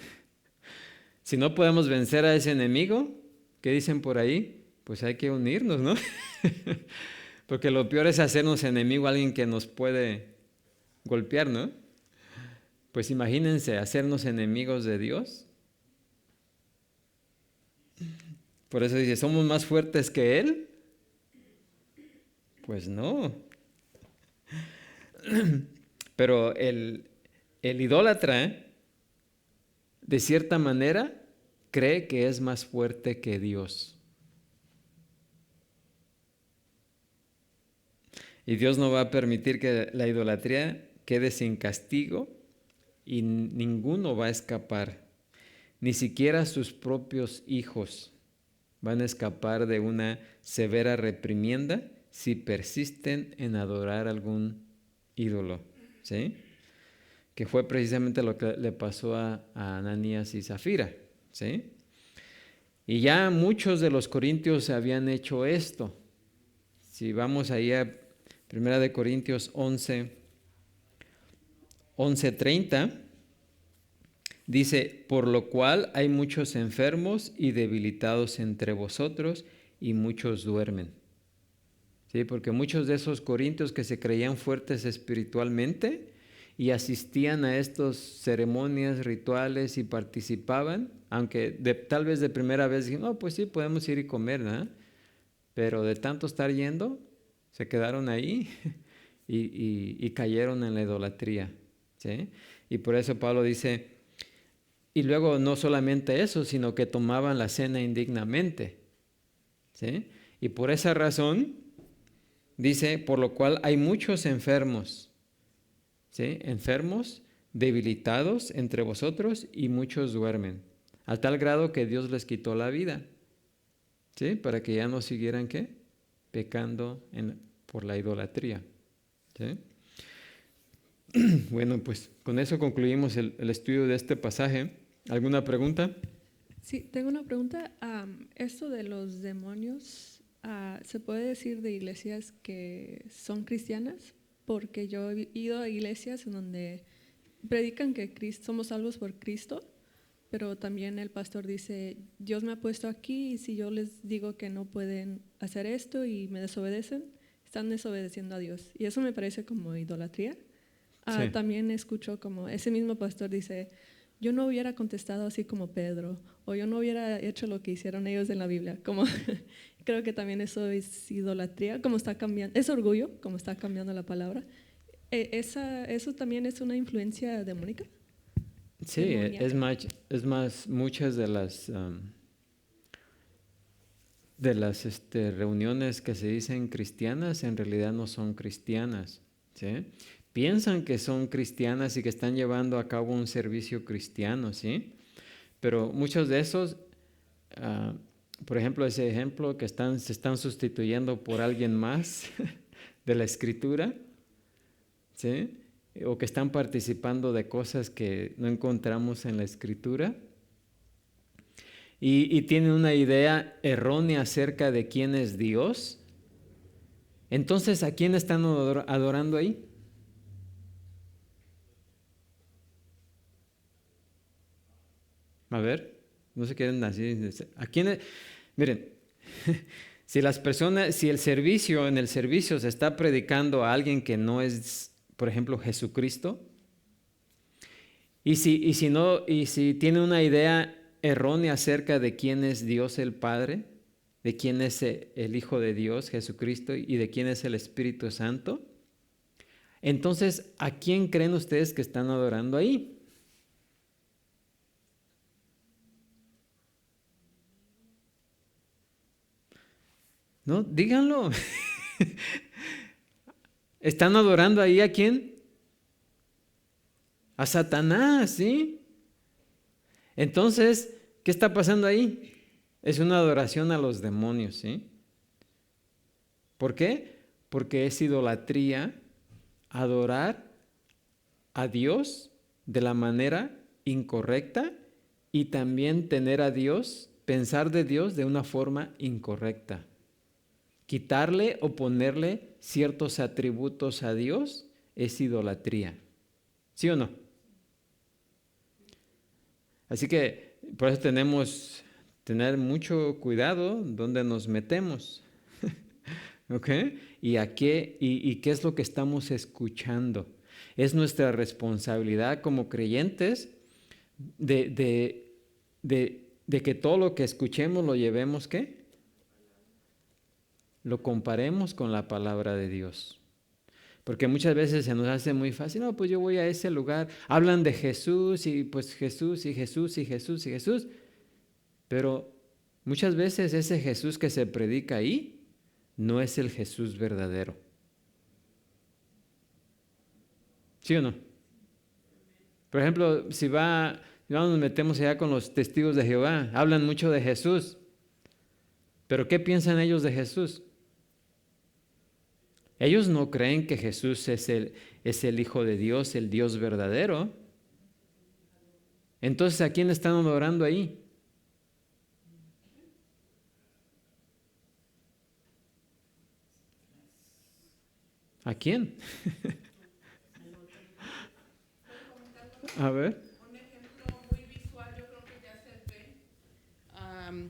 [SPEAKER 1] Si no podemos vencer a ese enemigo, ¿qué dicen por ahí? Pues hay que unirnos, ¿no? Porque lo peor es hacernos enemigo a alguien que nos puede golpear, ¿no? Pues imagínense hacernos enemigos de Dios. Por eso dice, ¿somos más fuertes que Él? Pues no. Pero el idólatra, de cierta manera, cree que es más fuerte que Dios. Y Dios no va a permitir que la idolatría quede sin castigo y ninguno va a escapar. Ni siquiera sus propios hijos van a escapar de una severa reprimienda si persisten en adorar algún ídolo, ¿sí? Que fue precisamente lo que le pasó a Ananías y Zafira, ¿sí? Y ya muchos de los corintios habían hecho esto. Si vamos ahí a 1 Corintios 11:30, dice, por lo cual hay muchos enfermos y debilitados entre vosotros y muchos duermen. ¿Sí? Porque muchos de esos corintios que se creían fuertes espiritualmente y asistían a estas ceremonias, rituales y participaban, aunque tal vez de primera vez dijeron, no, pues sí, podemos ir y comer, ¿no? Pero de tanto estar yendo, se quedaron ahí y cayeron en la idolatría, ¿sí? Y por eso Pablo dice, y luego no solamente eso, sino que tomaban la cena indignamente, ¿sí? Y por esa razón, dice, por lo cual hay muchos enfermos, ¿sí? Enfermos, debilitados entre vosotros y muchos duermen, a tal grado que Dios les quitó la vida, ¿sí? Para que ya no siguieran, ¿qué? Pecando por la idolatría, ¿sí? Bueno, pues con eso concluimos el estudio de este pasaje. ¿Alguna pregunta?
[SPEAKER 2] Sí, tengo una pregunta. Esto de los demonios, ¿se puede decir de iglesias que son cristianas? Porque yo he ido a iglesias en donde predican que somos salvos por Cristo, pero también el pastor dice, Dios me ha puesto aquí y si yo les digo que no pueden hacer esto y me desobedecen, están desobedeciendo a Dios. Y eso me parece como idolatría.
[SPEAKER 1] Sí.
[SPEAKER 2] También escucho como ese mismo pastor dice, yo no hubiera contestado así como Pedro, o yo no hubiera hecho lo que hicieron ellos en la Biblia. Como creo que también eso es idolatría, como está cambiando, es orgullo, como está cambiando la palabra. ¿Eso también es una influencia demónica?
[SPEAKER 1] Sí,
[SPEAKER 2] Demoníaca.
[SPEAKER 1] es más, muchas de las reuniones que se dicen cristianas en realidad no son cristianas, ¿sí? Piensan que son cristianas y que están llevando a cabo un servicio cristiano, ¿sí? Pero muchos de esos, por ejemplo, ese ejemplo que se están sustituyendo por alguien más de la Escritura, ¿sí? O que están participando de cosas que no encontramos en la Escritura, y tienen una idea errónea acerca de quién es Dios. Entonces, ¿a quién están adorando ahí? A ver, no se queden así. ¿A quién? Miren, si en el servicio se está predicando a alguien que no es, por ejemplo, Jesucristo, y si tiene una idea errónea acerca de quién es Dios el Padre, de quién es el Hijo de Dios, Jesucristo, y de quién es el Espíritu Santo, entonces, ¿a quién creen ustedes que están adorando ahí? ¿No? Díganlo. ¿Están adorando ahí a quién? A Satanás, ¿sí? Entonces, ¿qué está pasando ahí? Es una adoración a los demonios, ¿sí? ¿Por qué? Porque es idolatría adorar a Dios de la manera incorrecta y también tener a Dios, pensar de Dios de una forma incorrecta. Quitarle o ponerle ciertos atributos a Dios es idolatría. ¿Sí o no? Así que por eso tenemos que tener mucho cuidado donde nos metemos. ¿Ok? ¿Y qué es lo que estamos escuchando? Es nuestra responsabilidad como creyentes de que todo lo que escuchemos lo llevemos, ¿qué? Lo comparemos con la palabra de Dios. Porque muchas veces se nos hace muy fácil, no, pues yo voy a ese lugar, hablan de Jesús y pues Jesús y Jesús y Jesús y Jesús, pero muchas veces ese Jesús que se predica ahí no es el Jesús verdadero. ¿Sí o no? Por ejemplo, si nos metemos allá con los testigos de Jehová, hablan mucho de Jesús, pero ¿qué piensan ellos de Jesús? Ellos no creen que Jesús es el Hijo de Dios, el Dios verdadero. Entonces, ¿a quién están adorando ahí? ¿A quién? A ver.
[SPEAKER 3] Un ejemplo muy visual, yo creo que ya se ve,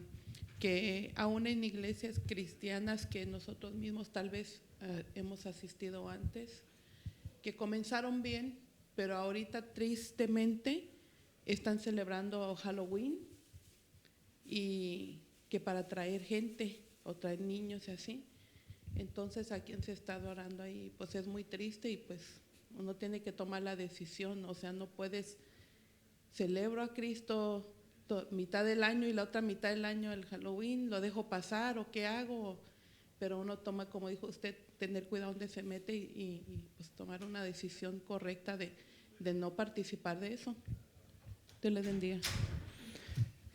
[SPEAKER 3] que aún en iglesias cristianas que nosotros mismos tal vez hemos asistido antes, que comenzaron bien, pero ahorita tristemente están celebrando Halloween y que para atraer gente o traer niños y así. Entonces, ¿a quién se está adorando ahí? Pues es muy triste y pues uno tiene que tomar la decisión, o sea, no puedes, celebro a Cristo mitad del año y la otra mitad del año el Halloween, lo dejo pasar o qué hago, pero uno toma, como dijo usted, tener cuidado donde se mete y pues tomar una decisión correcta de no participar de eso. Dios les bendiga.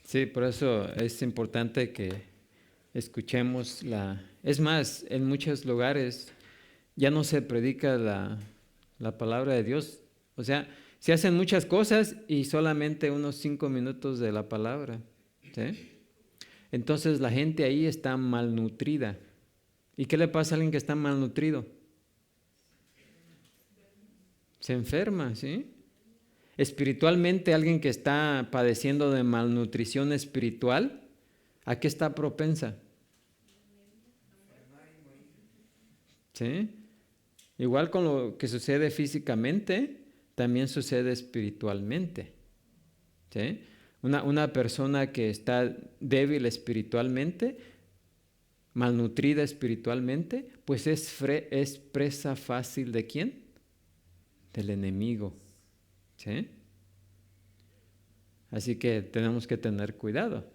[SPEAKER 1] Sí, por eso es importante que escuchemos Es más, en muchos lugares ya no se predica la palabra de Dios. O sea, se hacen muchas cosas y solamente unos 5 minutos de la palabra. ¿Sí? Entonces la gente ahí está malnutrida. ¿Y qué le pasa a alguien que está malnutrido? Se enferma, ¿sí? Espiritualmente, alguien que está padeciendo de malnutrición espiritual, ¿a qué está propensa? ¿Sí? Igual con lo que sucede físicamente, también sucede espiritualmente. ¿Sí? Una persona que está débil espiritualmente, malnutrida espiritualmente, pues es presa fácil ¿de quién? Del enemigo. ¿Sí? Así que tenemos que tener cuidado.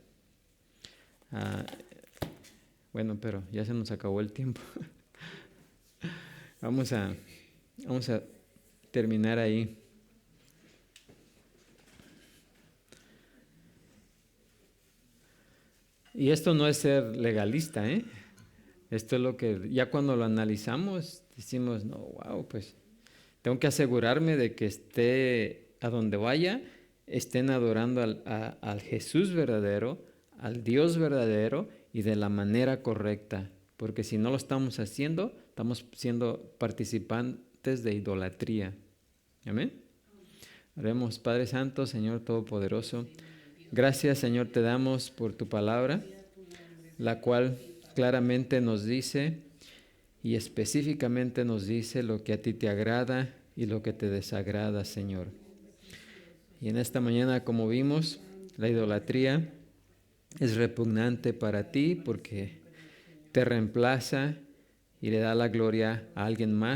[SPEAKER 1] Bueno, pero ya se nos acabó el tiempo. Vamos a terminar ahí. Y esto no es ser legalista, ¿eh? Esto es lo que ya cuando lo analizamos decimos, no, wow, pues tengo que asegurarme de que esté a donde vaya, estén adorando al Jesús verdadero, al Dios verdadero y de la manera correcta. Porque si no lo estamos haciendo, estamos siendo participantes de idolatría. Amén. Oremos. Padre Santo, Señor Todopoderoso, gracias, Señor, te damos por tu palabra, la cual claramente nos dice y específicamente nos dice lo que a ti te agrada y lo que te desagrada, Señor. Y en esta mañana, como vimos, la idolatría es repugnante para ti porque te reemplaza y le da la gloria a alguien más.